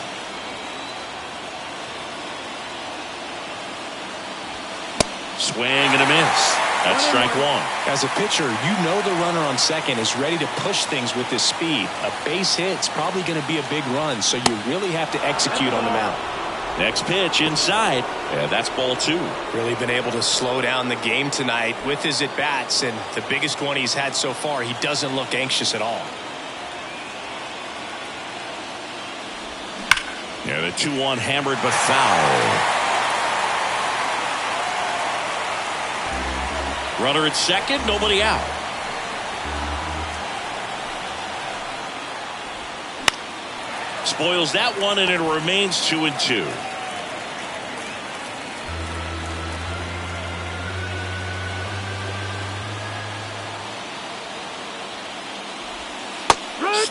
Swing and a miss. That's strike 1. As a pitcher, you know the runner on second is ready to push things with his speed. A base hit's probably going to be a big run, so you really have to execute on the mound. Next pitch inside, and that's ball 2. Really been able to slow down the game tonight with his at-bats, and the biggest one he's had so far, he doesn't look anxious at all. Yeah, the 2-1 hammered but foul. Runner at second, nobody out. Spoils that one, and it remains 2-2.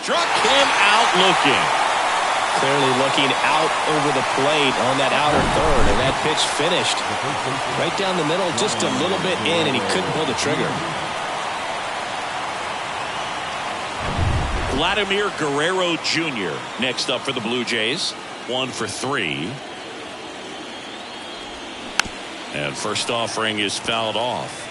Struck him out looking. Clearly looking out over the plate on that outer third, and that pitch finished right down the middle, just a little bit in, and he couldn't pull the trigger. Vladimir Guerrero Jr. next up for the Blue Jays. 1 for 3. And first offering is fouled off.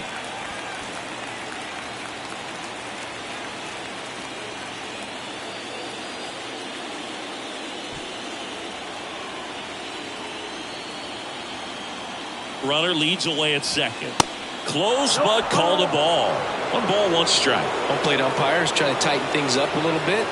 Runner leads away at second. Close, but called a ball. 1 ball, 1 strike. Home plate umpires trying to tighten things up a little bit.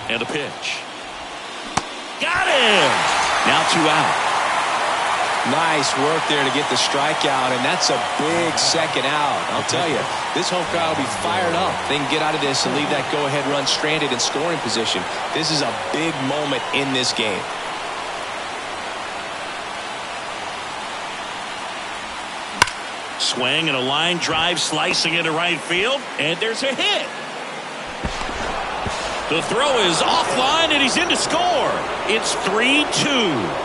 And a pitch. Got him! Now 2 out. Nice work there to get the strikeout, and that's a big second out. I'll tell you, this home crowd will be fired up. They can get out of this and leave that go-ahead run stranded in scoring position. This is a big moment in this game. Swing and a line drive slicing into right field, and there's a hit. The throw is offline, and he's in to score. It's 3-2.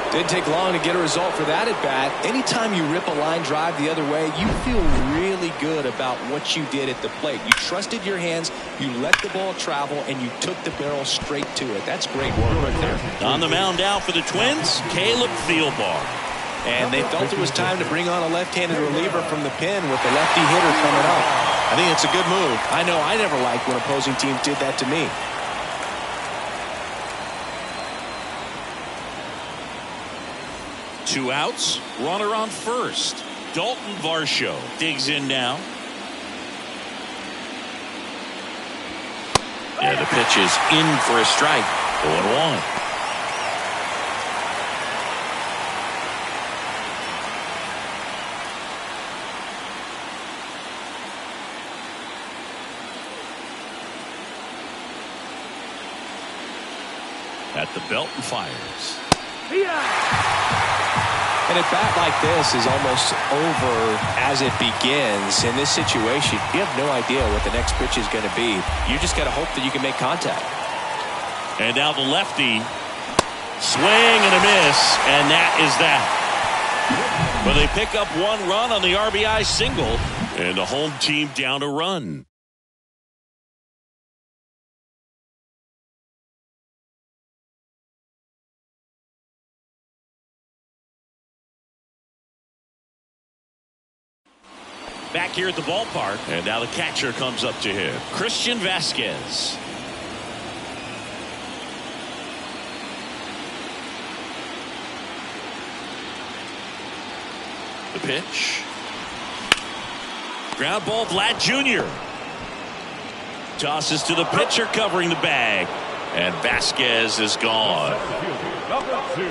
Didn't take long to get a result for that at bat. Anytime you rip a line drive the other way, you feel really good about what you did at the plate. You trusted your hands, you let the ball travel, and you took the barrel straight to it. That's great work right there. On the mound now for the Twins, Caleb Thielbar. And they felt it was time to bring on a left-handed reliever from the pen with the lefty hitter coming up. I think it's a good move. I know I never liked when opposing teams did that to me. Two outs, runner on first. Dalton Varsho digs in now. Yeah, the pitch is in for a strike. 0-1. At the belt and fires. And a bat like this is almost over as it begins. In this situation, you have no idea what the next pitch is going to be. You just got to hope that you can make contact. And now the lefty. Swing and a miss, and that is that. Well, they pick up one run on the RBI single, and the home team down a run. Back here at the ballpark, and now the catcher comes up to him. Christian Vasquez. The pitch. Ground ball, Vlad Jr. Tosses to the pitcher covering the bag. And Vasquez is gone. Number 2,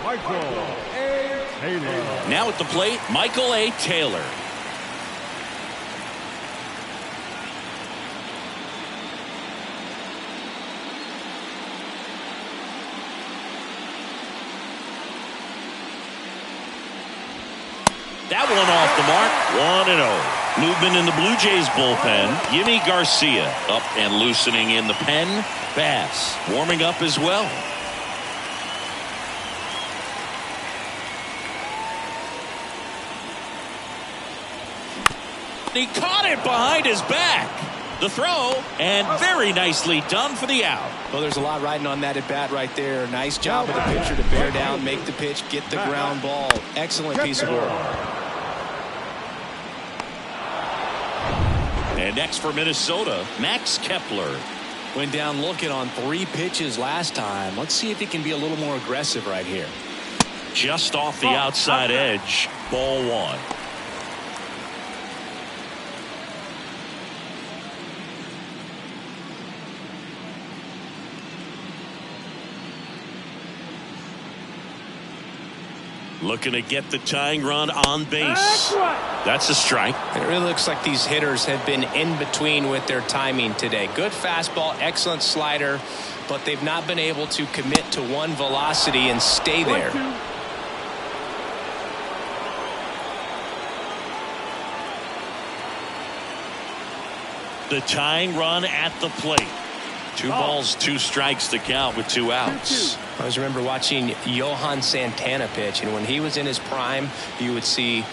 Michael A. Taylor. Now at the plate, Michael A. Taylor. That one off the mark. 1-0. Movement in the Blue Jays bullpen. Yimi Garcia up and loosening in the pen. Bass warming up as well. He caught it behind his back. The throw, and very nicely done for the out. Well, there's a lot riding on that at bat right there. Nice job of the pitcher to bear down, make the pitch, get the ground ball. Excellent piece of work. And next for Minnesota, Max Kepler. Went down looking on 3 pitches last time. Let's see if he can be a little more aggressive right here. Just off the outside edge. Ball 1. Looking to get the tying run on base. That's a strike. It really looks like these hitters have been in between with their timing today. Good fastball, excellent slider, but they've not been able to commit to one velocity and stay there. The tying run at the plate. 2 balls, 2 strikes to count with 2 outs. I always remember watching Johan Santana pitch, and when he was in his prime, you would see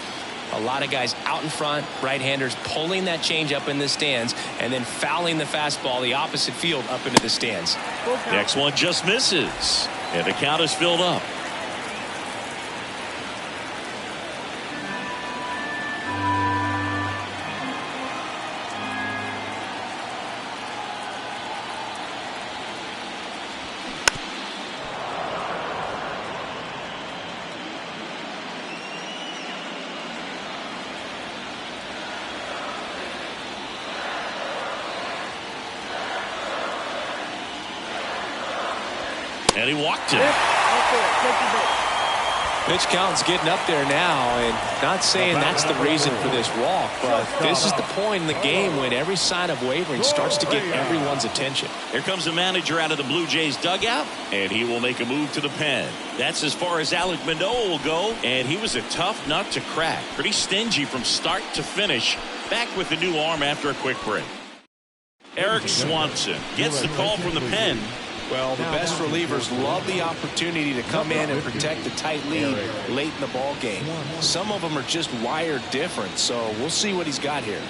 a lot of guys out in front, right-handers pulling that change up in the stands and then fouling the fastball the opposite field up into the stands. Next one just misses, and the count is filled up. And he walked him. Pitch count's getting up there now, and not saying that's the reason for this walk, but this is the point in the game when every sign of wavering starts to get everyone's attention. Here comes the manager out of the Blue Jays dugout, and he will make a move to the pen. That's as far as Alek Manoah will go, and he was a tough nut to crack. Pretty stingy from start to finish. Back with the new arm after a quick break. Eric Swanson gets the call from the pen. Well, the best relievers love the opportunity to come in and protect a tight lead late in the ball game. Some of them are just wired different, so we'll see what he's got here.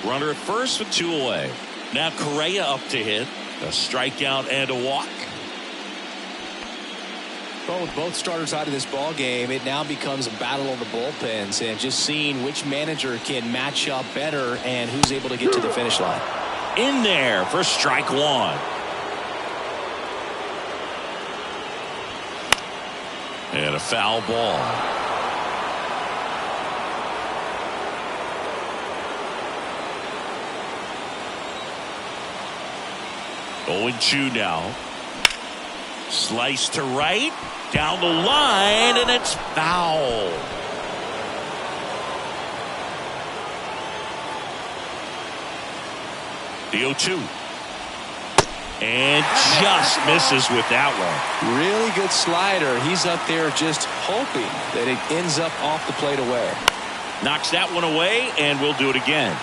Runner at first with 2 away. Now Correa up to hit. A strikeout and a walk. Well, with both starters out of this ball game, it now becomes a battle of the bullpens and just seeing which manager can match up better and who's able to get to the finish line. In there for strike one. And a foul ball. Oh, 0-2 now. Slice to right, down the line, and it's foul. The 0-2. And just misses with that one. Really good slider. He's up there just hoping that it ends up off the plate away. Knocks that one away, and we'll do it again.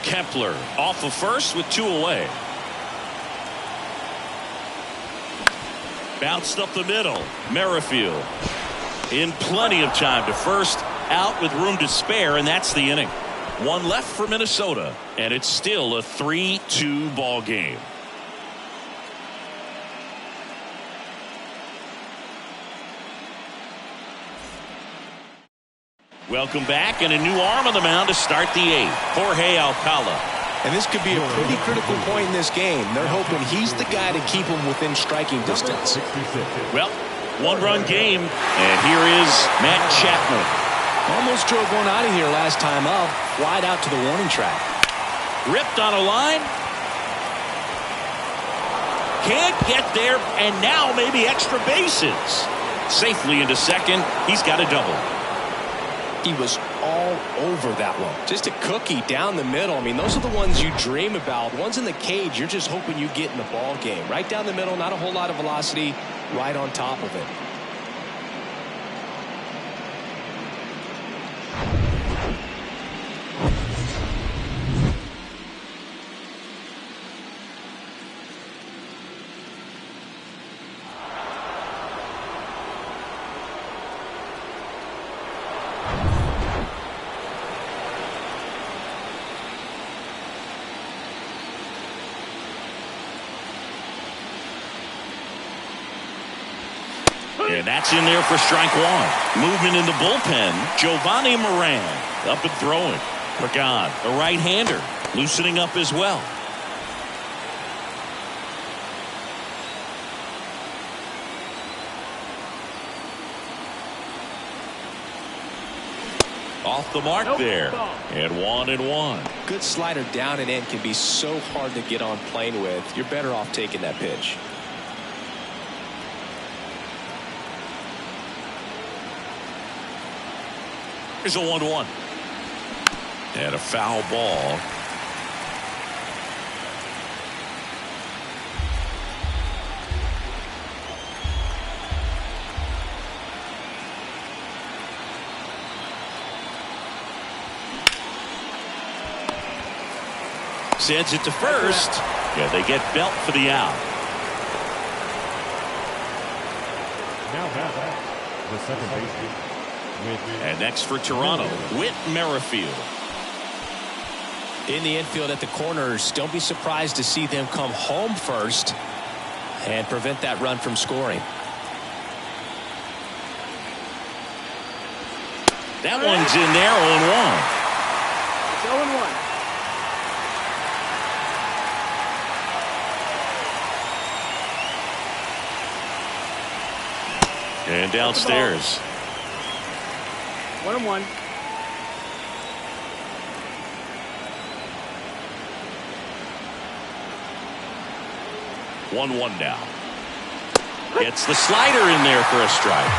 Kepler off of first with 2 away. Bounced up the middle. Merrifield in plenty of time to first, out with room to spare, and that's the inning. 1 left for Minnesota, and it's still a 3-2 ball game. Welcome back, and a new arm on the mound to start the 8th. Jorge Alcala. And this could be a pretty critical point in this game. They're hoping he's the guy to keep them within striking distance. Well, 1-run game, and here is Matt Chapman. Almost drove one out of here last time up, wide out to the warning track. Ripped on a line. Can't get there, and now maybe extra bases. Safely into second. He's got a double. He was all over that one. Just a cookie down the middle. I mean, those are the ones you dream about. Ones in the cage, you're just hoping you get in the ball game. Right down the middle, not a whole lot of velocity, right on top of it. And that's in there for strike one. Movement in the bullpen. Giovanni Moran up and throwing. Pagan, a right-hander, loosening up as well. Off the mark there. And 1-1. Good slider down and in can be so hard to get on plane with. You're better off taking that pitch. Here's a 1-1. And a foul ball. Sends it to first. Yeah, they get Belt for the out. Now back, the second baseman. And next for Toronto, Whit Merrifield. In the infield at the corners, don't be surprised to see them come home first and prevent that run from scoring. That one's in there, 0-1. And downstairs. 1-1. One now. Gets the slider in there for a strike.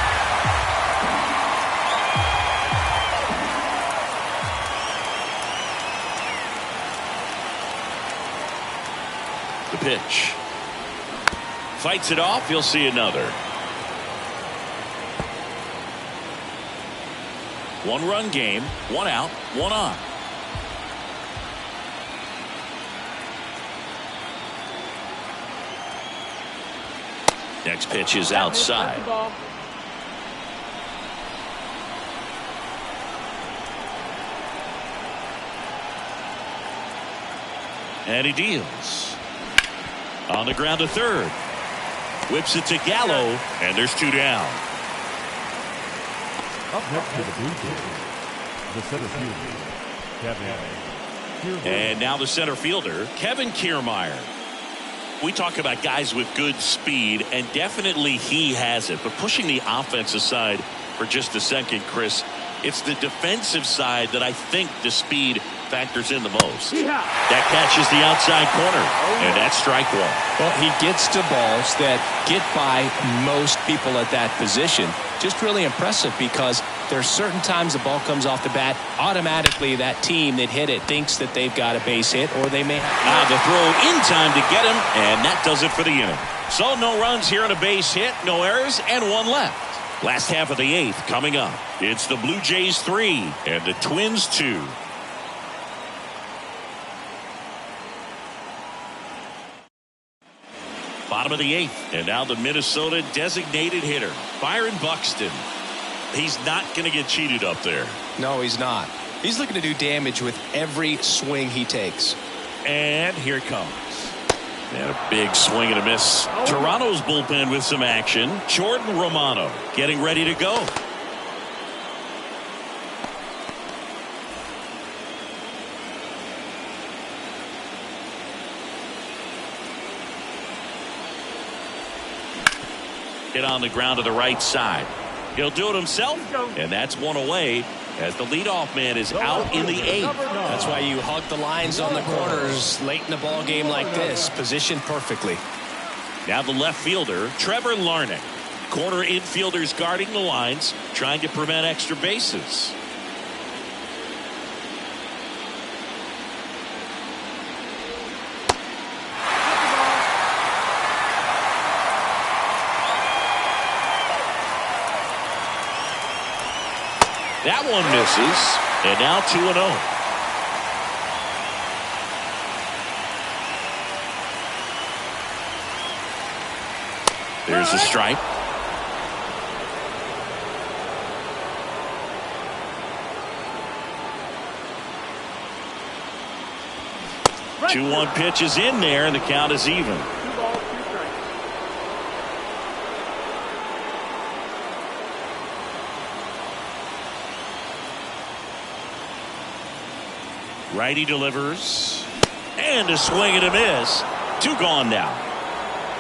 The pitch. Fights it off. You'll see another. 1-run game, 1 out, 1 on. Next pitch is outside. And he deals. On the ground to third. Whips it to Gallo, and there's 2 down. Up next to the Blue Jays, the center fielder, Kevin Kiermaier. And now the center fielder, Kevin Kiermaier. We talk about guys with good speed, and definitely he has it. But pushing the offense aside for just a second, Chris, it's the defensive side that I think the speed factors in the most. That catches the outside corner, and that's strike 1. Well, he gets to balls that get by most people at that position. Just really impressive because there's certain times the ball comes off the bat, automatically that team that hit it thinks that they've got a base hit, or they may have the throw in time to get him, and that does it for the inning. So no runs here on a base hit, no errors, and 1 left. Last half of the 8th coming up. It's the Blue Jays 3 and the Twins 2. Bottom of the 8th, and now the Minnesota designated hitter, Byron Buxton. He's not going to get cheated up there. No, he's not. He's looking to do damage with every swing he takes. And here it comes. And a big swing and a miss. Toronto's bullpen with some action. Jordan Romano getting ready to go. Hit on the ground to the right side. He'll do it himself, and that's 1 away as the leadoff man is out in the 8th. That's why you hug the lines on the corners late in the ball game like this, positioned perfectly. Now the left fielder, Trevor Larnach. Corner infielders guarding the lines, trying to prevent extra bases. That one misses, and now 2-0. There's a strike. Right. 2-1 pitch is in there, and the count is even. 2 balls, 2 strikes. Righty delivers, and a swing and a miss. 2 gone now.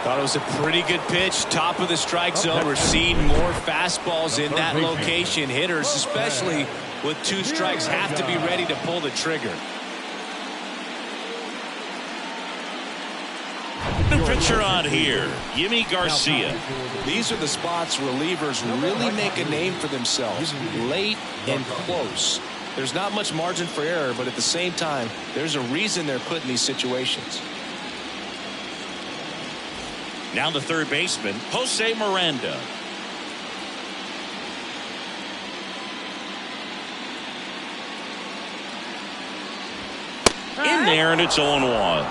Thought it was a pretty good pitch, top of the strike zone. We're seeing more fastballs in that location. Hitters, especially with 2 strikes, have to be ready to pull the trigger. New pitcher on here, Yimi Garcia. These are the spots relievers really make a name for themselves, late and close. There's not much margin for error, but at the same time, there's a reason they're put in these situations. Now the third baseman, Jose Miranda. In there, and it's 0-1.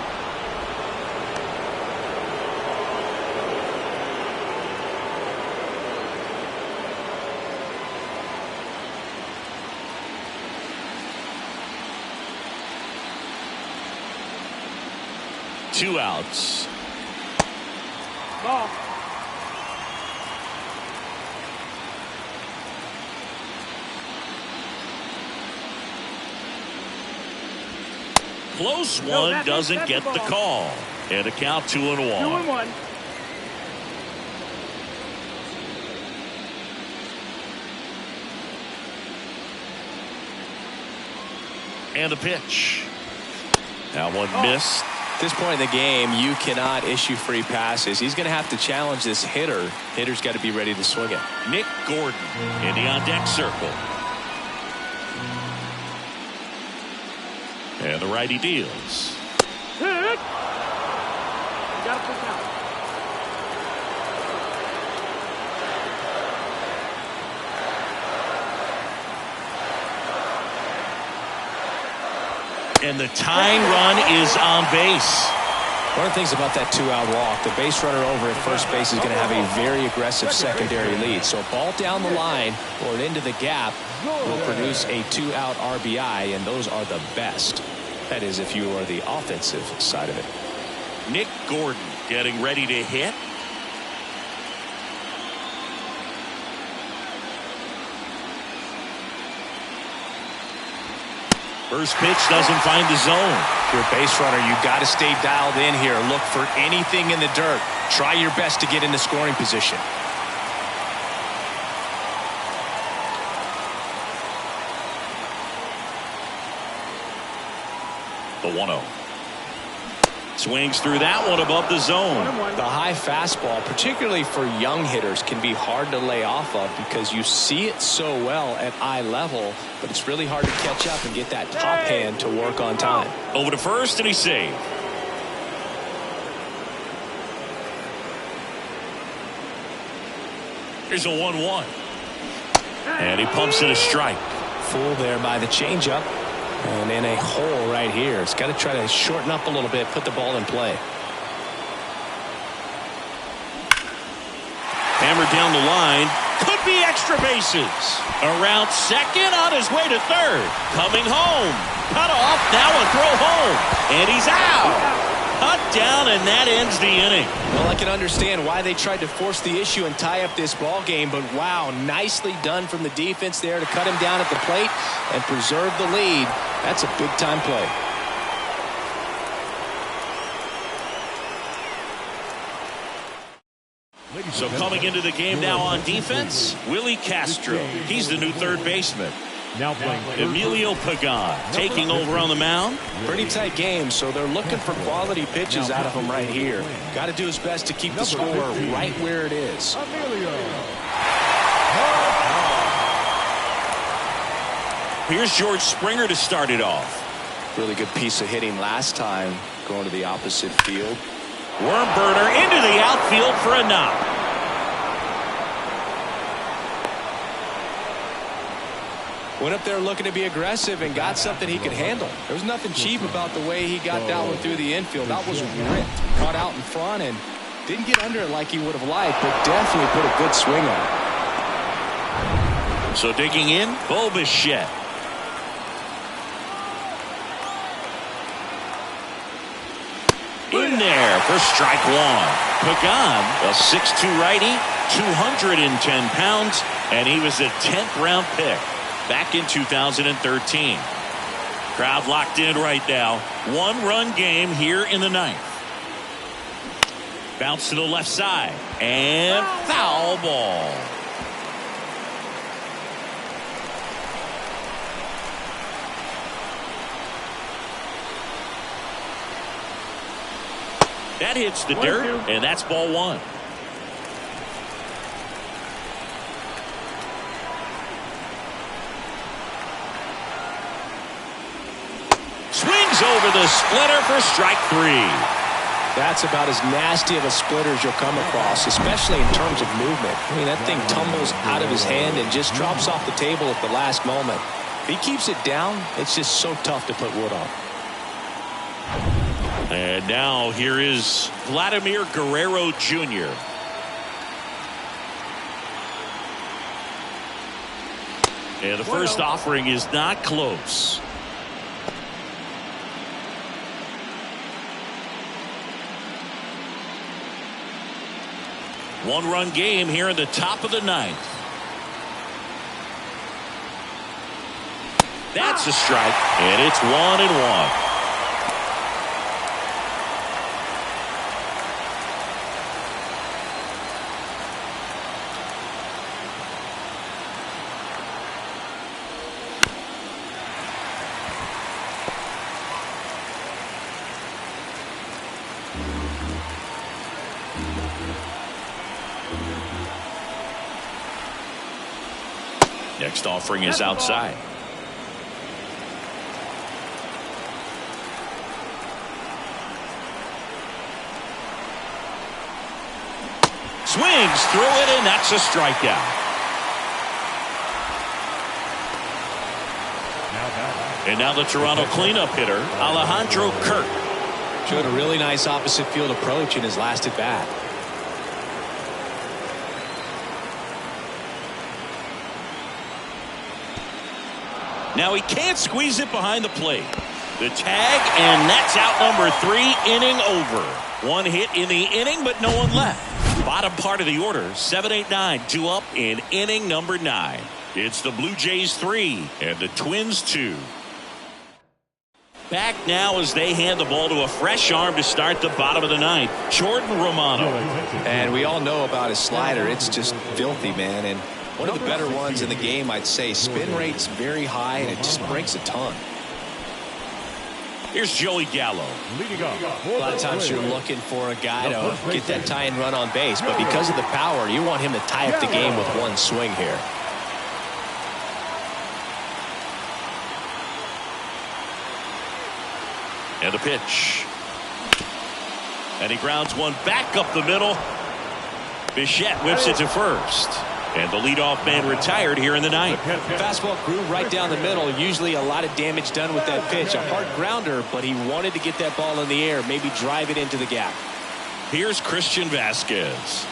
Two outs. Ball. Close one, doesn't get the call. And a count 2-1. 2-1. And a pitch. That one missed. At this point in the game, you cannot issue free passes. He's going to have to challenge this hitter. Hitter's got to be ready to swing it. Nick Gordon in the on-deck circle. And the righty deals. Hit. Got to push out. And the tying run is on base. One of the things about that 2-out walk, the base runner over at first base is going to have a very aggressive secondary lead. So a ball down the line or into the gap will produce a 2-out RBI, and those are the best. That is, if you are the offensive side of it. Nick Gordon Getting ready to hit. First pitch doesn't find the zone. If you're a base runner, you got to stay dialed in here. Look for anything in the dirt. Try your best to get into scoring position. The 1-0. Swings through that one above the zone. The high fastball, particularly for young hitters, can be hard to lay off of because you see it so well at eye level, but it's really hard to catch up and get that top hand to work on time. Over to first, and he's saved. Here's a 1-1. And he pumps it a strike. Fooled there by the changeup. And in a hole right here. It's got to try to shorten up a little bit, put the ball in play. Hammered down the line. Could be extra bases. Around second, on his way to third. Coming home. Cut off. Now a throw home. And he's out. Cut down, and that ends the inning. Well, I can understand why they tried to force the issue and tie up this ball game, but wow, nicely done from the defense there to cut him down at the plate and preserve the lead. That's a big-time play. So coming into the game now on defense, Willie Castro. He's the new third baseman. Now playing Emilio Pagan taking over on the mound. Pretty tight game, so they're looking for quality pitches out of him right here. Got to do his best to keep the score right where it is. Here's George Springer to start it off. Really good piece of hitting last time, going to the opposite field. Worm burner into the outfield for a knock. Went up there looking to be aggressive and got something he could handle. There was nothing cheap about the way he got that one through the infield. That was ripped, caught out in front, and didn't get under it like he would have liked, but definitely put a good swing on it. So digging in, Bo Bichette. In there for strike one. Pagan, a 6'2 righty, 210 pounds, and he was a 10th round pick back in 2013. Crowd locked in right now. 1-run game here in the ninth. Bounce to the left side and foul ball. That hits the dirt, and that's ball one. Swings over the splitter for strike three. That's about as nasty of a splitter as you'll come across, especially in terms of movement. I mean, that thing tumbles out of his hand and just drops off the table at the last moment. If he keeps it down, it's just so tough to put wood on. And now here is Vladimir Guerrero Jr. And the first offering is not close. One-run game here in the top of the ninth. That's a strike, and it's 1-1. Next offering is outside. Swings through it, and that's a strikeout. And now the Toronto cleanup hitter, Alejandro Kirk. Showed a really nice opposite field approach in his last at bat. Now he can't squeeze it behind the plate. The tag, and that's out number 3, inning over. One hit in the inning, but no one left. Bottom part of the order, 7-8-9, 2 up in inning number 9. It's the Blue Jays 3 and the Twins 2. Back now as they hand the ball to a fresh arm to start the bottom of the 9th, Jordan Romano. And we all know about his slider. It's just filthy, man. And one of the better ones in the game, I'd say. Spin rate's very high, and it just breaks a ton. Here's Joey Gallo. A lot of times you're looking for a guy to get that tie-in run on base, but because of the power, you want him to tie up the game with one swing here. And a pitch. And he grounds one back up the middle. Bichette whips it to first. And the leadoff man retired here in the 9th. Fastball grew right down the middle. Usually a lot of damage done with that pitch. A hard grounder, but he wanted to get that ball in the air, maybe drive it into the gap. Here's Christian Vasquez.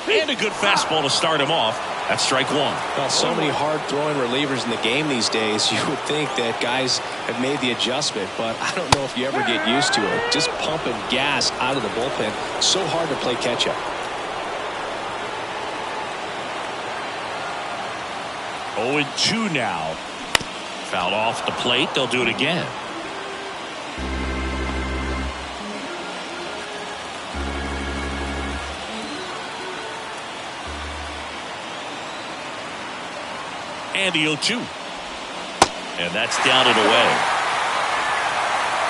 And a good fastball to start him off. That's strike 1. Well, so many hard-throwing relievers in the game these days, you would think that guys have made the adjustment, but I don't know if you ever get used to it. Just pumping gas out of the bullpen. So hard to play catch-up. 0-2 now. Fouled off the plate. They'll do it again. And the 0-2. And that's down and away.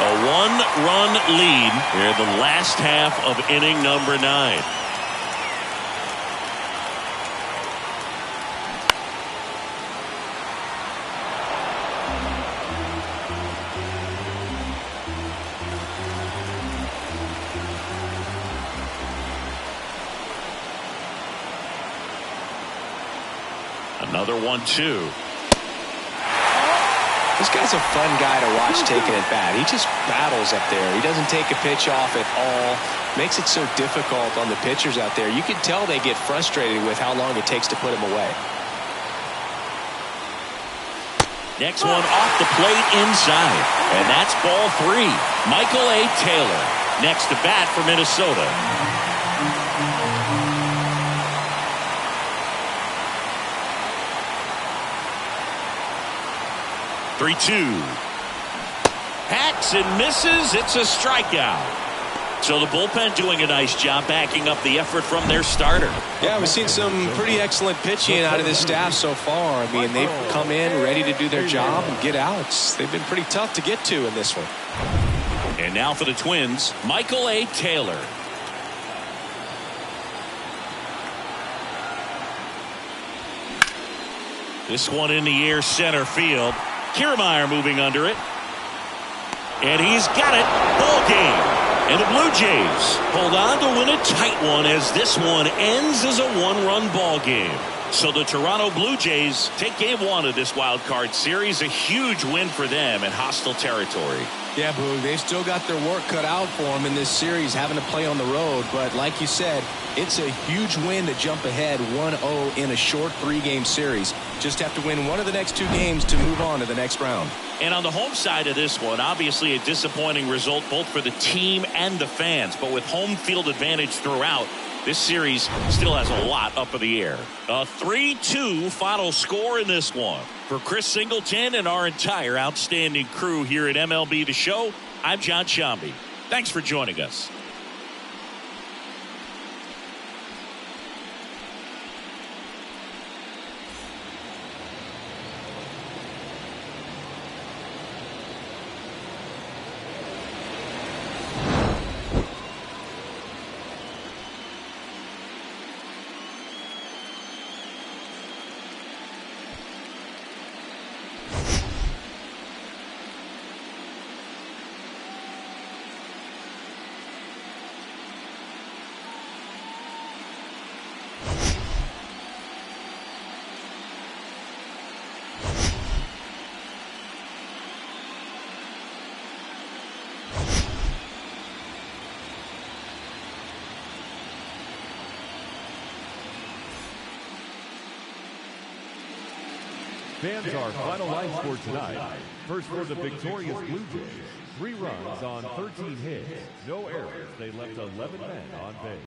A 1-run lead here in the last half of inning number 9. Another 1-2. This guy's a fun guy to watch taking at bat. He just battles up there. He doesn't take a pitch off at all. Makes it so difficult on the pitchers out there. You can tell they get frustrated with how long it takes to put him away. Next one off the plate inside. And that's ball 3. Michael A. Taylor next to bat for Minnesota. 3-2. Hacks and misses. It's a strikeout. So the bullpen doing a nice job backing up the effort from their starter. Yeah, we've seen some pretty excellent pitching out of this staff so far. I mean, they've come in ready to do their job and get outs. They've been pretty tough to get to in this one. And now for the Twins, Michael A. Taylor. This one in the air, center field. Kiermaier moving under it. And he's got it. Ball game. And the Blue Jays hold on to win a tight one as this one ends as a one-run ball game. So the Toronto Blue Jays take game 1 of this wild card series. A huge win for them in hostile territory. Yeah, Boog, they've still got their work cut out for them in this series, having to play on the road. But like you said, it's a huge win to jump ahead 1-0 in a short 3-game series. Just have to win one of the next 2 games to move on to the next round. And on the home side of this one, obviously a disappointing result both for the team and the fans. But with home field advantage throughout, this series still has a lot up in the air. A 3-2 final score in this one. For Chris Singleton and our entire outstanding crew here at MLB The Show, I'm John Shambi. Thanks for joining us. Fans, our final line score tonight. First for the victorious Blue Jays, 3 runs on 13 hits, no errors. They left 11 men on base.